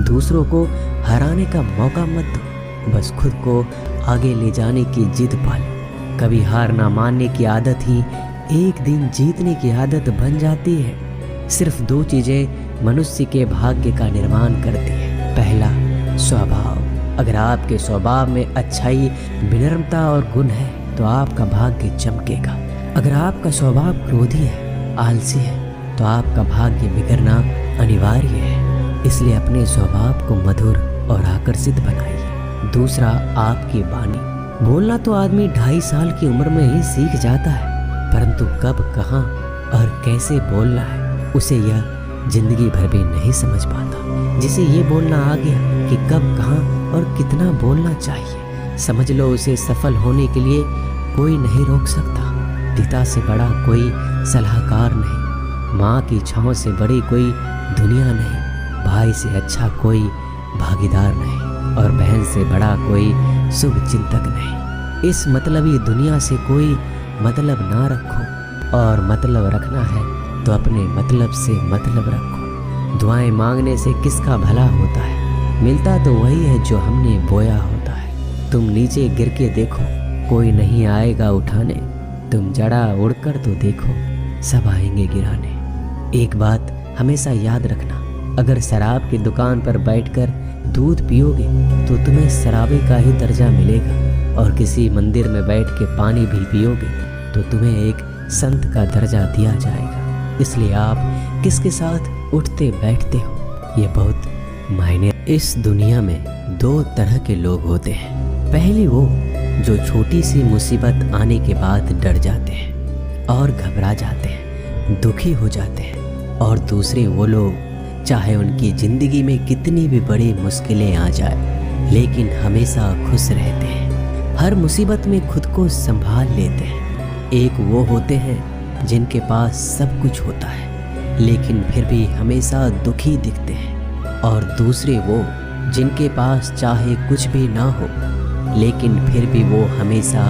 दूसरों को हराने का मौका मत दो, बस खुद को आगे ले जाने की जिद पालो। कभी हार ना मानने की आदत ही एक दिन जीतने की आदत बन जाती है। सिर्फ 2 चीजें मनुष्य के भाग्य का निर्माण करती है। पहला, स्वभाव। अगर आपके स्वभाव में अच्छाई, विनम्रता और गुण है तो आपका भाग्य चमकेगा। अगर आपका स्वभाव क्रोधी है, आलसी है, तो आपका भाग्य बिगड़ना अनिवार्य है। इसलिए अपने स्वभाव को मधुर और आकर्षित बनाइए। दूसरा, आपकी वाणी। बोलना तो आदमी 2.5 साल की उम्र में ही सीख जाता है, परंतु कब, कहाँ और कैसे बोलना है उसे यह जिंदगी भर भी नहीं समझ पाता। जिसे ये बोलना आ गया कि कब, कहाँ और कितना बोलना चाहिए, समझ लो उसे सफल होने के लिए कोई नहीं रोक सकता। पिता से बड़ा कोई सलाहकार नहीं, माँ की छाँव से बड़ी कोई दुनिया नहीं, भाई से अच्छा कोई भागीदार नहीं और बहन से बड़ा कोई शुभ चिंतक नहीं। इस मतलबी दुनिया से कोई मतलब ना रखो, और मतलब रखना है तो अपने मतलब से मतलब रखो। दुआएं मांगने से किसका भला होता है? मिलता तो वही है जो हमने बोया होता है। तुम नीचे गिर के देखो, कोई नहीं आएगा उठाने। तुम जड़ा उड़कर तो देखो, सब आएंगे गिराने। एक बात हमेशा याद रखना, अगर शराब की दुकान पर बैठकर दूध पियोगे तो तुम्हें शराबी का ही दर्जा मिलेगा, और किसी मंदिर में बैठ के पानी भी पियोगे तो तुम्हें एक संत का दर्जा दिया जाएगा। इसलिए आप किसके साथ उठते बैठते हो ये बहुत मायने। इस दुनिया में 2 तरह के लोग होते हैं। पहली वो जो छोटी सी मुसीबत आने के बाद डर जाते हैं और घबरा जाते हैं, दुखी हो जाते हैं। और दूसरे वो लोग चाहे उनकी जिंदगी में कितनी भी बड़ी मुश्किलें आ जाए लेकिन हमेशा खुश रहते हैं, हर मुसीबत में खुद को संभाल लेते हैं। एक वो होते हैं जिनके पास सब कुछ होता है लेकिन फिर भी हमेशा दुखी दिखते हैं, और दूसरे वो जिनके पास चाहे कुछ भी ना हो लेकिन फिर भी वो हमेशा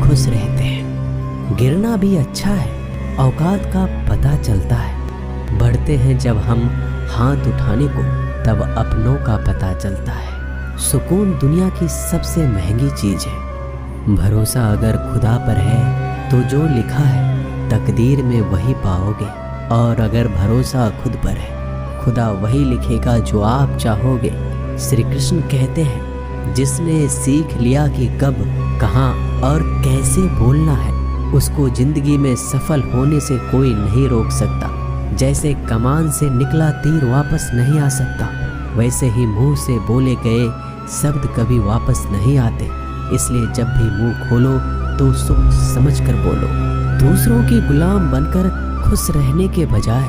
खुश रहते हैं। गिरना भी अच्छा है, औकात का पता चलता है। बढ़ते हैं जब हम हाथ उठाने को, तब अपनों का पता चलता है। सुकून दुनिया की सबसे महंगी चीज है। भरोसा अगर खुदा पर है तो जो लिखा है तकदीर में वही पाओगे, और अगर भरोसा खुद पर है खुदा वही लिखेगा जो आप चाहोगे। श्री कृष्ण कहते हैं, जिसने सीख लिया कि कब, कहाँ और कैसे बोलना है, उसको जिंदगी में सफल होने से कोई नहीं रोक सकता। जैसे कमान से निकला तीर वापस नहीं आ सकता, वैसे ही मुंह से बोले गए शब्द कभी वापस नहीं आते। इसलिए जब भी मुंह खोलो तो सोच समझ कर बोलो। दूसरों की गुलाम बनकर खुश रहने के बजाय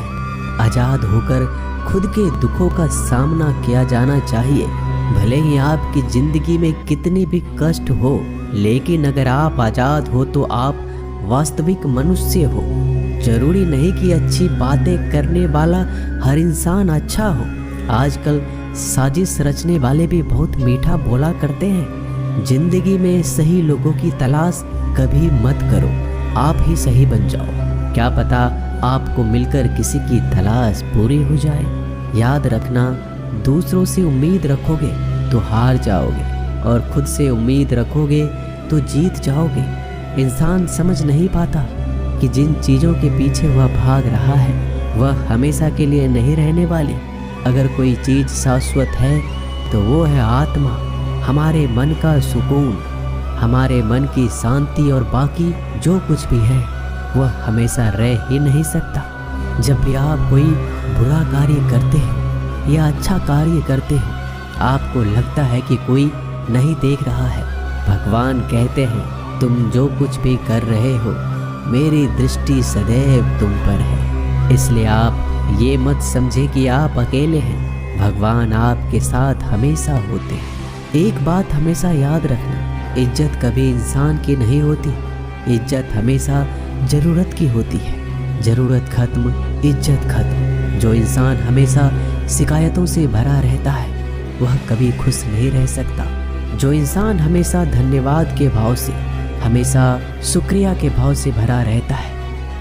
आजाद होकर खुद के दुखों का सामना किया जाना चाहिए। भले ही आपकी जिंदगी में कितने भी कष्ट हो, लेकिन अगर आप आजाद हो तो आप वास्तविक मनुष्य हो। जरूरी नहीं कि अच्छी बातें करने वाला हर इंसान अच्छा हो। आजकल साजिश रचने वाले भी बहुत मीठा बोला करते हैं। जिंदगी में सही लोगों की तलाश कभी मत करो, आप ही सही बन जाओ। क्या पता आपको मिलकर किसी की तलाश पूरी हो जाए। याद रखना, दूसरों से उम्मीद रखोगे तो हार जाओगे, और खुद से उम्मीद रखोगे तो जीत जाओगे। इंसान समझ नहीं पाता कि जिन चीज़ों के पीछे वह भाग रहा है वह हमेशा के लिए नहीं रहने वाली। अगर कोई चीज़ शाश्वत है तो वो है आत्मा, हमारे मन का सुकून, हमारे मन की शांति, और बाकी जो कुछ भी है वह हमेशा रह ही नहीं सकता। जब भी आप कोई बुरा कार्य करते हो या अच्छा कार्य करते हो, आपको लगता है कि कोई नहीं देख रहा है। भगवान कहते हैं, तुम जो कुछ भी कर रहे हो मेरी दृष्टि सदैव तुम पर है। इसलिए आप ये मत समझे कि आप अकेले हैं, भगवान आपके साथ हमेशा होते हैं। एक बात हमेशा याद रखना, इज्जत कभी इंसान की नहीं होती, इज्जत हमेशा ज़रूरत की होती है। ज़रूरत खत्म, इज्जत खत्म। जो इंसान हमेशा शिकायतों से भरा रहता है वह कभी खुश नहीं रह सकता। जो इंसान हमेशा धन्यवाद के भाव से, हमेशा शुक्रिया के भाव से भरा रहता है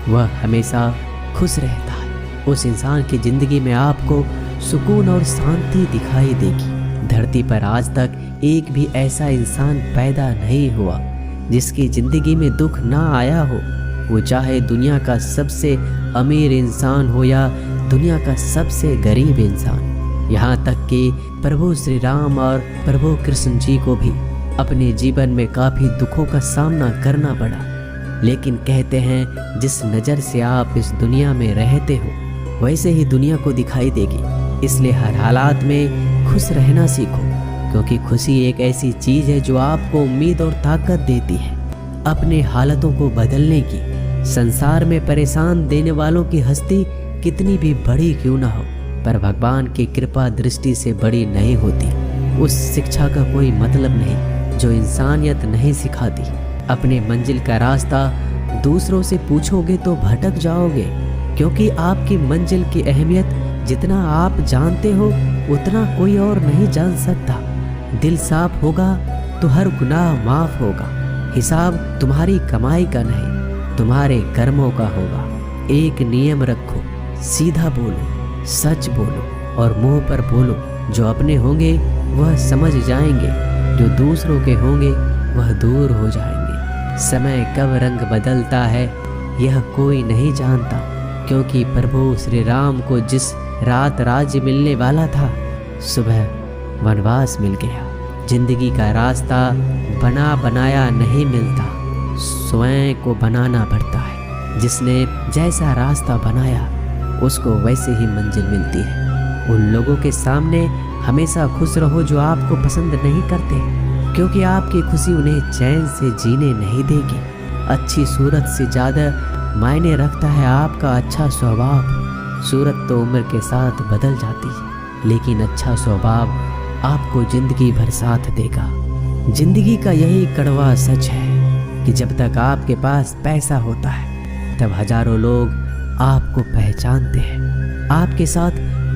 वह हमेशा खुश रहता है। उस इंसान की ज़िंदगी में आपको सुकून और शांति दिखाई देगी। धरती पर आज तक एक भी ऐसा इंसान पैदा नहीं हुआ जिसकी ज़िंदगी में दुख ना आया हो। वो चाहे दुनिया का सबसे अमीर इंसान हो या दुनिया का सबसे गरीब इंसान। यहाँ तक कि प्रभु श्री राम और प्रभु कृष्ण जी को भी अपने जीवन में काफ़ी दुखों का सामना करना पड़ा, लेकिन कहते हैं जिस नज़र से आप इस दुनिया में रहते हो वैसे ही दुनिया को दिखाई देगी। इसलिए हर हालात में खुश रहना सीखो, क्योंकि खुशी एक ऐसी चीज़ है जो आपको उम्मीद और ताकत देती है अपने हालातों को बदलने की। संसार में परेशान देने वालों की हस्ती कितनी भी बड़ी क्यों ना हो, पर भगवान की कृपा दृष्टि से बड़ी नहीं होती। उस शिक्षा का कोई मतलब नहीं जो इंसानियत नहीं सिखाती। अपने मंजिल का रास्ता दूसरों से पूछोगे तो भटक जाओगे, क्योंकि आपकी मंजिल की अहमियत जितना आप जानते हो उतना कोई और नहीं जान सकता। दिल साफ होगा तो हर गुनाह माफ होगा। हिसाब तुम्हारी कमाई का नहीं, तुम्हारे कर्मों का होगा। एक नियम रखो, सीधा बोलो, सच बोलो और मुंह पर बोलो। जो अपने होंगे वह समझ जाएंगे, जो दूसरों के होंगे वह दूर हो जाएंगे। समय कब रंग बदलता है यह कोई नहीं जानता, क्योंकि प्रभु श्री राम को जिस रात राज्य मिलने वाला था सुबह वनवास मिल गया। जिंदगी का रास्ता बना बनाया नहीं मिलता, स्वयं को बनाना पड़ता है। जिसने जैसा रास्ता बनाया उसको वैसे ही मंजिल मिलती है। उन लोगों के सामने हमेशा खुश रहो जो आपको पसंद नहीं करते, क्योंकि आपकी खुशी उन्हें चैन से जीने नहीं देगी। अच्छी सूरत से ज़्यादा मायने रखता है आपका अच्छा स्वभाव। सूरत तो उम्र के साथ बदल जाती है, लेकिन अच्छा स्वभाव आपको जिंदगी भर साथ देगा। जिंदगी का यही कड़वा सच है कि जब तक आपके पास पैसा होता है तब हजारों लोग आपको पहचानते हैं, आपके साथ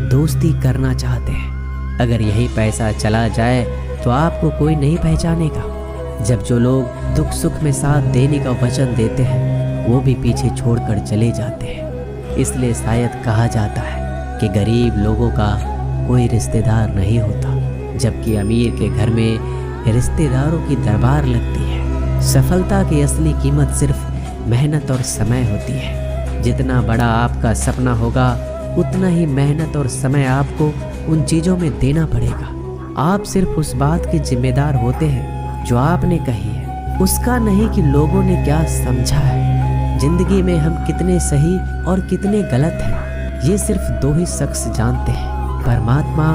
दोस्ती करना चाहते हैं। अगर यही पैसा चला जाए तो आपको कोई नहीं पहचानेगा। जब जो लोग दुख सुख में साथ देने का वचन देते हैं वो भी पीछे छोड़कर चले जाते हैं। इसलिए शायद कहा जाता है कि गरीब लोगों का कोई रिश्तेदार नहीं होता, जबकि अमीर के घर में रिश्तेदारों की दरबार लगती है। सफलता की असली कीमत सिर्फ मेहनत और समय होती है। जितना बड़ा आपका सपना होगा उतना ही मेहनत और समय आपको उन चीज़ों में देना पड़ेगा। आप सिर्फ उस बात के जिम्मेदार होते हैं जो आपने कही है, उसका नहीं कि लोगों ने क्या समझा है। जिंदगी में हम कितने सही और कितने गलत हैं ये सिर्फ दो ही शख्स जानते हैं, परमात्मा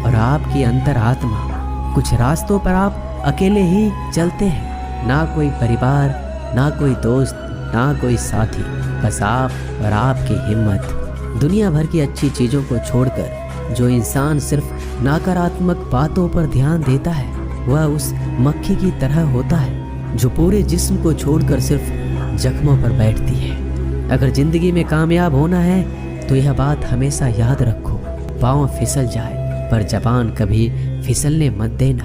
और आपकी अंतरात्मा। कुछ रास्तों पर आप अकेले ही चलते हैं, ना कोई परिवार, ना कोई दोस्त, ना कोई साथी, बस आप और आपकी हिम्मत। दुनिया भर की अच्छी चीज़ों को छोड़कर जो इंसान सिर्फ नकारात्मक बातों पर ध्यान देता है वह उस मक्खी की तरह होता है जो पूरे जिस्म को छोड़कर सिर्फ जख्मों पर बैठती है। अगर जिंदगी में कामयाब होना है तो यह बात हमेशा याद रखो, पाँव फिसल जाए पर जबान कभी फिसलने मत देना।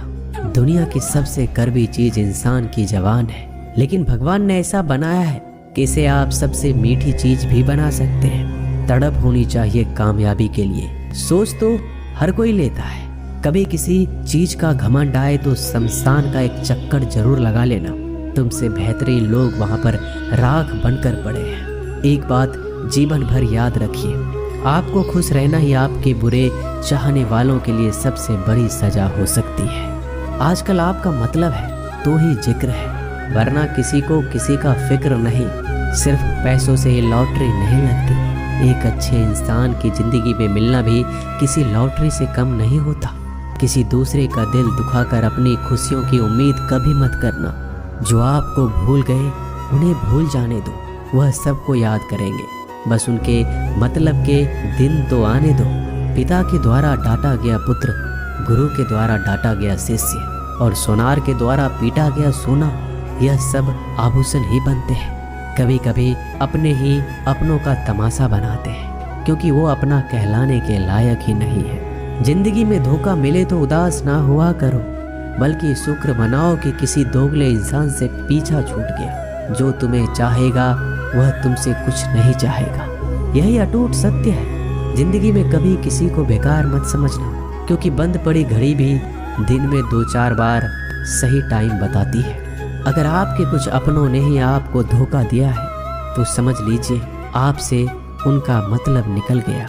दुनिया की सबसे कड़वी चीज इंसान की जबान है, लेकिन भगवान ने ऐसा बनाया है कि इसे आप सबसे मीठी चीज भी बना सकते हैं। तड़प होनी चाहिए कामयाबी के लिए। सोच तो हर कोई लेता है, कभी किसी चीज का घमंड आए तो शमशान का एक चक्कर जरूर लगा लेना। तुमसे बेहतरीन लोग वहां पर राख बनकर पड़े हैं। एक बात जीवन भर याद रखिए, आपको खुश रहना ही आपके बुरे चाहने वालों के लिए सबसे बड़ी सजा हो सकती है। आजकल आपका मतलब है तो ही जिक्र है, वरना किसी को किसी का फिक्र नहीं। सिर्फ पैसों से ही लॉटरी नहीं लगती। एक अच्छे इंसान की जिंदगी में मिलना भी किसी लॉटरी से कम नहीं होता। किसी दूसरे का दिल दुखाकर अपनी खुशियों की उम्मीद कभी मत करना। जो आपको भूल गए उन्हें भूल जाने दो, वह सबको याद करेंगे, बस उनके मतलब के दिन तो आने दो। पिता के द्वारा डांटा गया पुत्र, गुरु के द्वारा डांटा गया शिष्य और सोनार के द्वारा पीटा गया सोना, यह सब आभूषण ही बनते हैं। कभी कभी अपने ही अपनों का तमाशा बनाते हैं, क्योंकि वो अपना कहलाने के लायक ही नहीं है। जिंदगी में धोखा मिले तो उदास ना हुआ करो, बल्कि शुक्र मनाओ कि किसी दोगले इंसान से पीछा छूट गया। जो तुम्हें चाहेगा वह तुमसे कुछ नहीं चाहेगा, यही अटूट सत्य है। जिंदगी में कभी किसी को बेकार मत समझना, क्योंकि बंद पड़ी घड़ी भी दिन में 2-4 बार सही टाइम बताती है। अगर आपके कुछ अपनों ने ही आपको धोखा दिया है तो समझ लीजिए आपसे उनका मतलब निकल गया।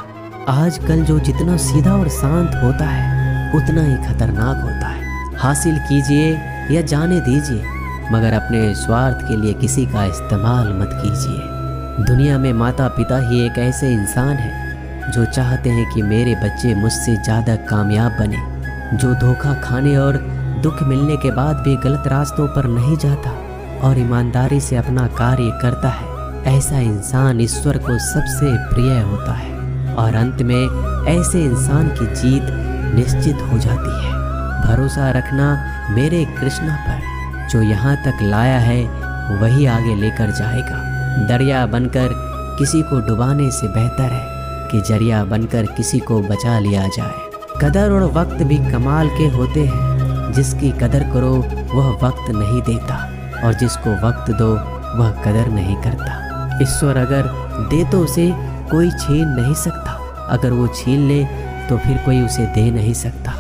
आजकल जो जितना सीधा और शांत होता है उतना ही खतरनाक होता है। हासिल कीजिए या जाने दीजिए, मगर अपने स्वार्थ के लिए किसी का इस्तेमाल मत कीजिए। दुनिया में माता पिता ही एक ऐसे इंसान हैं जो चाहते हैं कि मेरे बच्चे मुझसे ज़्यादा कामयाब बने, जो धोखा खाने और दुख मिलने के बाद भी गलत रास्तों पर नहीं जाता और ईमानदारी से अपना कार्य करता है। ऐसा इंसान ईश्वर को सबसे प्रिय होता है और अंत में ऐसे इंसान की जीत निश्चित हो जाती है। भरोसा रखना मेरे कृष्णा पर, जो यहाँ तक लाया है वही आगे लेकर जाएगा। दरिया बनकर किसी को डुबाने से बेहतर है कि जरिया बनकर किसी को बचा लिया जाए। कदर और वक्त भी कमाल के होते हैं। जिसकी कदर करो वह वक्त नहीं देता और जिसको वक्त दो वह कदर नहीं करता। ईश्वर अगर दे तो उसे कोई छीन नहीं सकता, अगर वो छीन ले तो फिर कोई उसे दे नहीं सकता।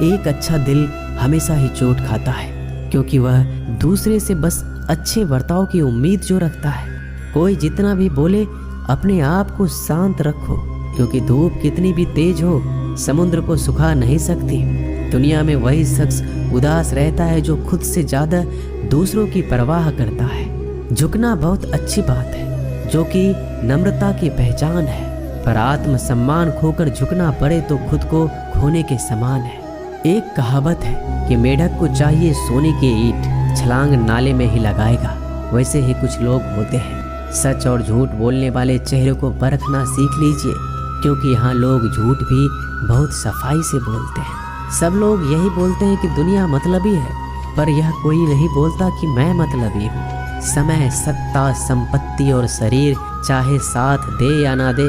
एक अच्छा दिल हमेशा ही चोट खाता है, क्योंकि वह दूसरे से बस अच्छे बर्ताव की उम्मीद जो रखता है। कोई जितना भी बोले अपने आप को शांत रखो, क्योंकि धूप कितनी भी तेज हो समुद्र को सुखा नहीं सकती। दुनिया में वही शख्स उदास रहता है जो खुद से ज़्यादा दूसरों की परवाह करता है। झुकना बहुत अच्छी बात है, जो कि नम्रता की पहचान है, पर आत्मसम्मान खोकर झुकना पड़े तो खुद को खोने के समान है। एक कहावत है कि मेढक को चाहिए सोने की ईंट, छलांग नाले में ही लगाएगा। वैसे ही कुछ लोग होते हैं। सच और झूठ बोलने वाले चेहरे को परखना सीख लीजिए, क्योंकि यहाँ लोग झूठ भी बहुत सफाई से बोलते हैं। सब लोग यही बोलते हैं कि दुनिया मतलबी है, पर यह कोई नहीं बोलता कि मैं मतलबी हूँ। समय, सत्ता, संपत्ति और शरीर चाहे साथ दे या ना दे,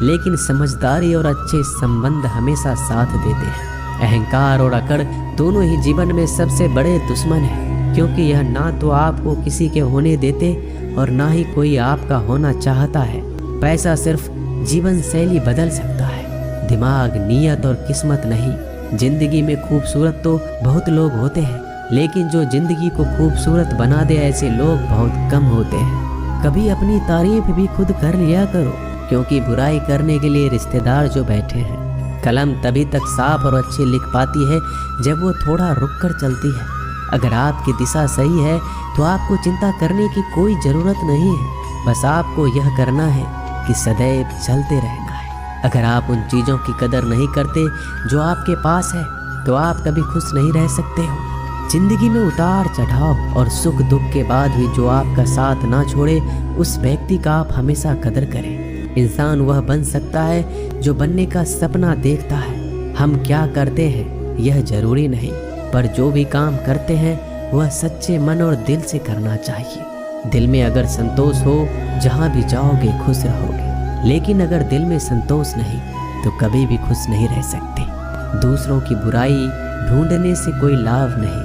लेकिन समझदारी और अच्छे संबंध हमेशा साथ देते हैं। अहंकार और अकड़ दोनों ही जीवन में सबसे बड़े दुश्मन हैं, क्योंकि यह ना तो आपको किसी के होने देते और ना ही कोई आपका होना चाहता है। पैसा सिर्फ जीवन शैली बदल सकता है, दिमाग, नीयत और किस्मत नहीं। जिंदगी में खूबसूरत तो बहुत लोग होते हैं, लेकिन जो जिंदगी को खूबसूरत बना दे ऐसे लोग बहुत कम होते हैं। कभी अपनी तारीफ भी खुद कर लिया करो, क्योंकि बुराई करने के लिए रिश्तेदार जो बैठे हैं। कलम तभी तक साफ और अच्छी लिख पाती है जब वो थोड़ा रुक कर चलती है। अगर आपकी दिशा सही है तो आपको चिंता करने की कोई ज़रूरत नहीं है। बस आपको यह करना है कि सदैव चलते रहना है। अगर आप उन चीज़ों की कदर नहीं करते जो आपके पास है तो आप कभी खुश नहीं रह सकते हो। जिंदगी में उतार चढ़ाव और सुख दुख के बाद भी जो आपका साथ ना छोड़े, उस व्यक्ति का आप हमेशा कदर करें। इंसान वह बन सकता है जो बनने का सपना देखता है। हम क्या करते हैं यह जरूरी नहीं, पर जो भी काम करते हैं वह सच्चे मन और दिल से करना चाहिए। दिल में अगर संतोष हो, जहाँ भी जाओगे खुश रहोगे, लेकिन अगर दिल में संतोष नहीं तो कभी भी खुश नहीं रह सकते। दूसरों की बुराई ढूंढने से कोई लाभ नहीं,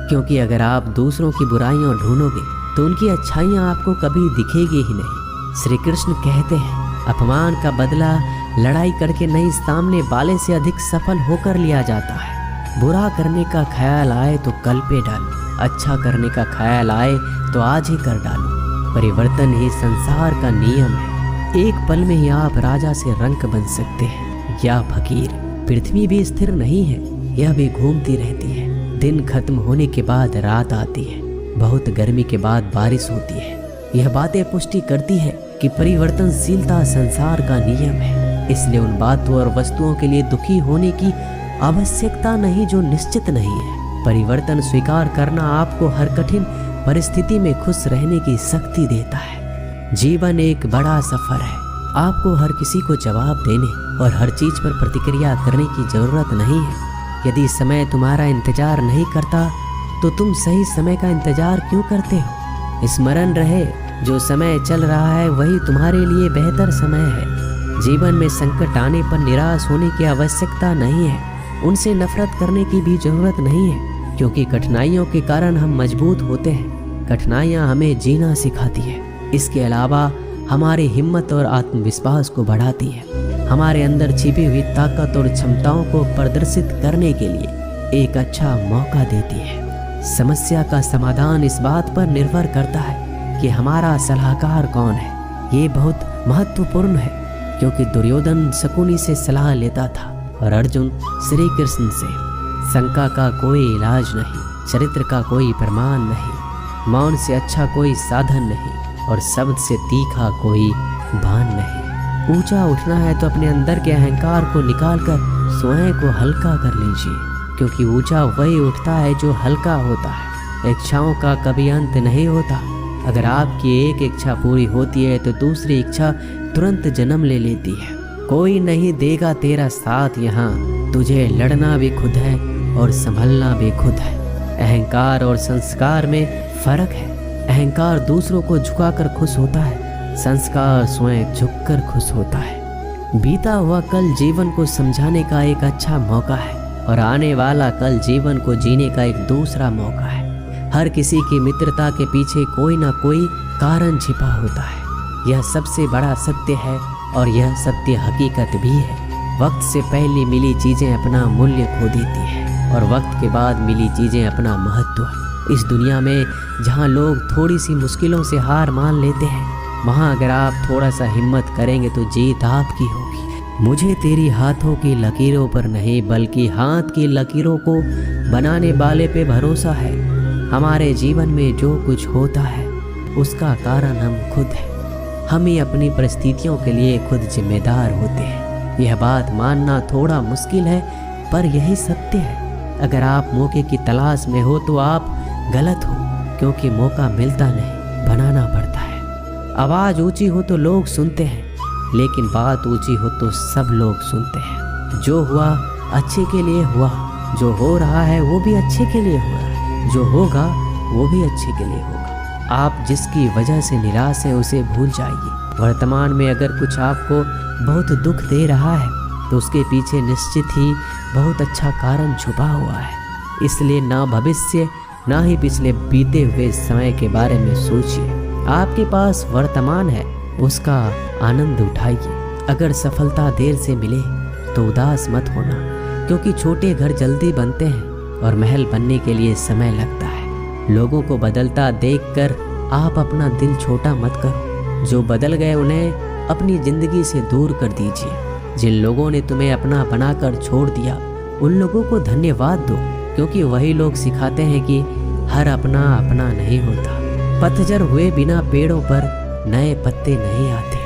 क्योंकि अगर आप दूसरों की बुराइयां ढूंढोगे तो उनकी अच्छाइयां आपको कभी दिखेगी ही नहीं। श्री कृष्ण कहते हैं, अपमान का बदला लड़ाई करके नहीं, सामने वाले से अधिक सफल होकर लिया जाता है। बुरा करने का ख्याल आए तो कल पे डालो, अच्छा करने का ख्याल आए तो आज ही कर डालो। परिवर्तन ही संसार का नियम है। एक पल में ही आप राजा से रंक बन सकते हैं या फकीर। पृथ्वी भी स्थिर नहीं है, यह भी घूमती रहती है। दिन खत्म होने के बाद रात आती है, बहुत गर्मी के बाद बारिश होती है। यह बातें पुष्टि करती है कि परिवर्तनशीलता संसार का नियम है। इसलिए उन बातों और वस्तुओं के लिए दुखी होने की आवश्यकता नहीं जो निश्चित नहीं है। परिवर्तन स्वीकार करना आपको हर कठिन परिस्थिति में खुश रहने की शक्ति देता है। जीवन एक बड़ा सफर है। आपको हर किसी को जवाब देने और हर चीज पर प्रतिक्रिया करने की जरूरत नहीं है। यदि समय तुम्हारा इंतजार नहीं करता तो तुम सही समय का इंतजार क्यों करते हो? स्मरण रहे, जो समय चल रहा है वही तुम्हारे लिए बेहतर समय है। जीवन में संकट आने पर निराश होने की आवश्यकता नहीं है, उनसे नफरत करने की भी जरूरत नहीं है, क्योंकि कठिनाइयों के कारण हम मजबूत होते हैं। कठिनाइयाँ हमें जीना सिखाती है। इसके अलावा हमारी हिम्मत और आत्मविश्वास को बढ़ाती है। हमारे अंदर छिपी हुई ताकत और क्षमताओं को प्रदर्शित करने के लिए एक अच्छा मौका देती है। समस्या का समाधान इस बात पर निर्भर करता है कि हमारा सलाहकार कौन है। ये बहुत महत्वपूर्ण है, क्योंकि दुर्योधन शकुनी से सलाह लेता था और अर्जुन श्री कृष्ण से। शंका का कोई इलाज नहीं, चरित्र का कोई प्रमाण नहीं, मौन से अच्छा कोई साधन नहीं और शब्द से तीखा कोई बाण नहीं। ऊंचा उठना है तो अपने अंदर के अहंकार को निकालकर स्वयं को हल्का कर लीजिए, क्योंकि ऊंचा वही उठता है जो हल्का होता है। इच्छाओं का कभी अंत नहीं होता। अगर आपकी एक इच्छा पूरी होती है तो दूसरी इच्छा तुरंत जन्म ले लेती है। कोई नहीं देगा तेरा साथ यहाँ, तुझे लड़ना भी खुद है और संभलना भी खुद है। अहंकार और संस्कार में फर्क है। अहंकार दूसरों को झुकाकर खुश होता है, संस्कार स्वयं झुककर खुश होता है। बीता हुआ कल जीवन को समझाने का एक अच्छा मौका है और आने वाला कल जीवन को जीने का एक दूसरा मौका है। हर किसी की मित्रता के पीछे कोई ना कोई कारण छिपा होता है। यह सबसे बड़ा सत्य है और यह सत्य हकीकत भी है। वक्त से पहले मिली चीज़ें अपना मूल्य खो देती है और वक्त के बाद मिली चीज़ें अपना महत्व। इस दुनिया में जहाँ लोग थोड़ी सी मुश्किलों से हार मान लेते हैं, वहाँ अगर आप थोड़ा सा हिम्मत करेंगे तो जीत आपकी होगी। मुझे तेरी हाथों की लकीरों पर नहीं बल्कि हाथ की लकीरों को बनाने वाले पे भरोसा है। हमारे जीवन में जो कुछ होता है उसका कारण हम खुद हैं। हम ही अपनी परिस्थितियों के लिए खुद जिम्मेदार होते हैं। यह बात मानना थोड़ा मुश्किल है पर यही सत्य है। अगर आप मौके की तलाश में हो तो आप गलत हो, क्योंकि मौका मिलता नहीं, बनाना पड़ता है। आवाज़ ऊंची हो तो लोग सुनते हैं, लेकिन बात ऊंची हो तो सब लोग सुनते हैं। जो हुआ अच्छे के लिए हुआ, जो हो रहा है वो भी अच्छे के लिए हो रहा है, जो होगा वो भी अच्छे के लिए होगा। आप जिसकी वजह से निराश हैं उसे भूल जाइए। वर्तमान में अगर कुछ आपको बहुत दुख दे रहा है तो उसके पीछे निश्चित ही बहुत अच्छा कारण छुपा हुआ है। इसलिए ना भविष्य ना ही पिछले बीते हुए समय के बारे में सोचिए। आपके पास वर्तमान है, उसका आनंद उठाइए। अगर सफलता देर से मिले तो उदास मत होना, क्योंकि छोटे घर जल्दी बनते हैं और महल बनने के लिए समय लगता है। लोगों को बदलता देखकर आप अपना दिल छोटा मत करो। जो बदल गए उन्हें अपनी जिंदगी से दूर कर दीजिए। जिन लोगों ने तुम्हें अपना बनाकर छोड़ दिया उन लोगों को धन्यवाद दो, क्योंकि वही लोग सिखाते हैं कि हर अपना अपना नहीं होता। पतझड़ हुए बिना पेड़ों पर नए पत्ते नहीं आते।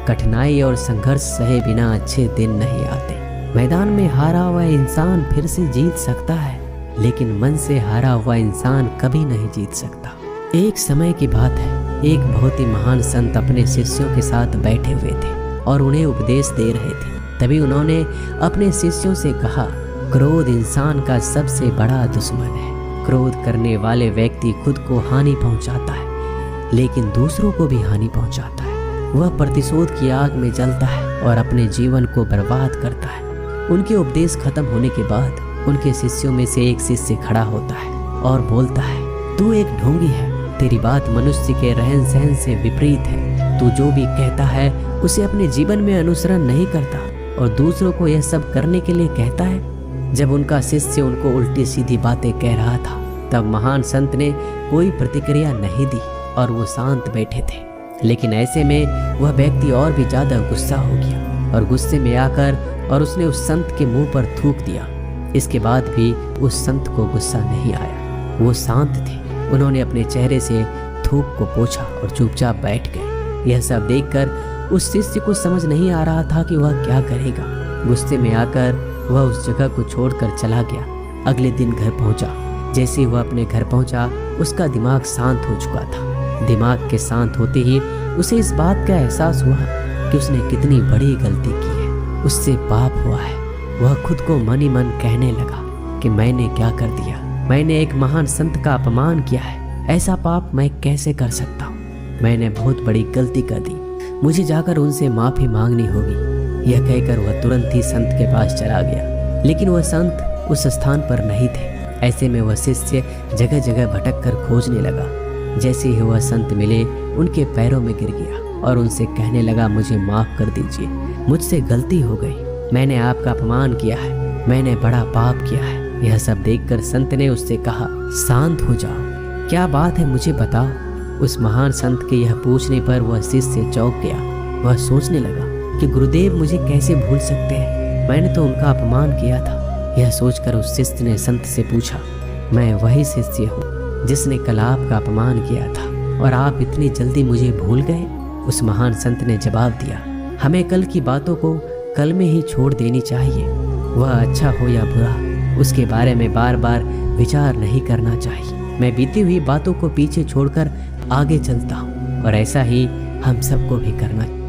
कठिनाई और संघर्ष सहे बिना अच्छे दिन नहीं आते। मैदान में हारा हुआ इंसान फिर से जीत सकता है, लेकिन मन से हारा हुआ इंसान कभी नहीं जीत सकता। एक समय की बात है, एक बहुत ही महान संत अपने शिष्यों के साथ बैठे हुए थे और उन्हें उपदेश दे रहे थे। तभी उन्होंने अपने शिष्यों से कहा, क्रोध इंसान का सबसे बड़ा दुश्मन है। क्रोध करने वाले व्यक्ति खुद को हानि पहुंचाता है, लेकिन दूसरों को भी हानि पहुंचाता है। वह प्रतिशोध की आग में जलता है और अपने जीवन को बर्बाद करता है। उनके उपदेश खत्म होने के बाद उनके शिष्यों में से एक शिष्य खड़ा होता है और बोलता है, तू एक ढोंगी है। तेरी बात मनुष्य के रहन सहन से विपरीत है। तू जो भी कहता है उसे अपने जीवन में अनुसरण नहीं करता और दूसरों को यह सब करने के लिए कहता है। जब उनका शिष्य उनको उल्टी सीधी बातें कह रहा था तब महान संत ने कोई प्रतिक्रिया नहीं दी और वो शांत बैठे थे। लेकिन ऐसे में वह व्यक्ति और भी ज्यादा गुस्सा हो गया और गुस्से में आकर और उसने उस संत के मुंह पर थूक दिया। इसके बाद भी उस संत को गुस्सा नहीं आया। वो शांत थे। उन्होंने अपने चेहरे से थूक को पोंछा और चुपचाप बैठ गए। यह सब देखकर उस शिष्य को समझ नहीं आ रहा था कि वह क्या करेगा। गुस्से में आकर वह उस जगह को छोड़कर चला गया। अगले दिन घर पहुंचा। जैसे ही वह अपने घर पहुंचा उसका दिमाग शांत हो चुका था। दिमाग के शांत होते ही उसे इस बात का एहसास हुआ कि उसने कितनी बड़ी गलती की है, उससे पाप हुआ है। वह खुद को मन ही मन कहने लगा कि मैंने क्या कर दिया, मैंने एक महान संत का अपमान किया है, ऐसा पाप मैं कैसे कर सकता हूँ, मैंने बहुत बड़ी गलती कर दी, मुझे जाकर उनसे माफ़ी मांगनी होगी। यह कहकर वह तुरंत ही संत के पास चला गया। लेकिन वह संत उस स्थान पर नहीं थे। ऐसे में वह शिष्य जगह जगह भटक कर खोजने लगा। जैसे ही वह संत मिले उनके पैरों में गिर गया और उनसे कहने लगा, मुझे माफ़ कर दीजिए, मुझसे गलती हो गई, मैंने आपका अपमान किया है, मैंने बड़ा पाप किया है। यह सब देखकर संत ने उससे कहा, शांत हो जाओ, क्या बात है मुझे बताओ। उस महान संत के यह पूछने पर वह शिष्य चौंक गया। वह सोचने लगा कि गुरुदेव मुझे कैसे भूल सकते हैं, मैंने तो उनका अपमान किया था। यह सोचकर उस शिष्य ने संत से पूछा, मैं वही शिष्य हूँ जिसने कल आपका अपमान किया था और आप इतनी जल्दी मुझे भूल गए। उस महान संत ने जवाब दिया, हमें कल की बातों को कल में ही छोड़ देनी चाहिए। वह अच्छा हो या बुरा, उसके बारे में बार बार विचार नहीं करना चाहिए। मैं बीती हुई बातों को पीछे छोड़कर आगे चलता हूँ और ऐसा ही हम सबको भी करना चाहिए।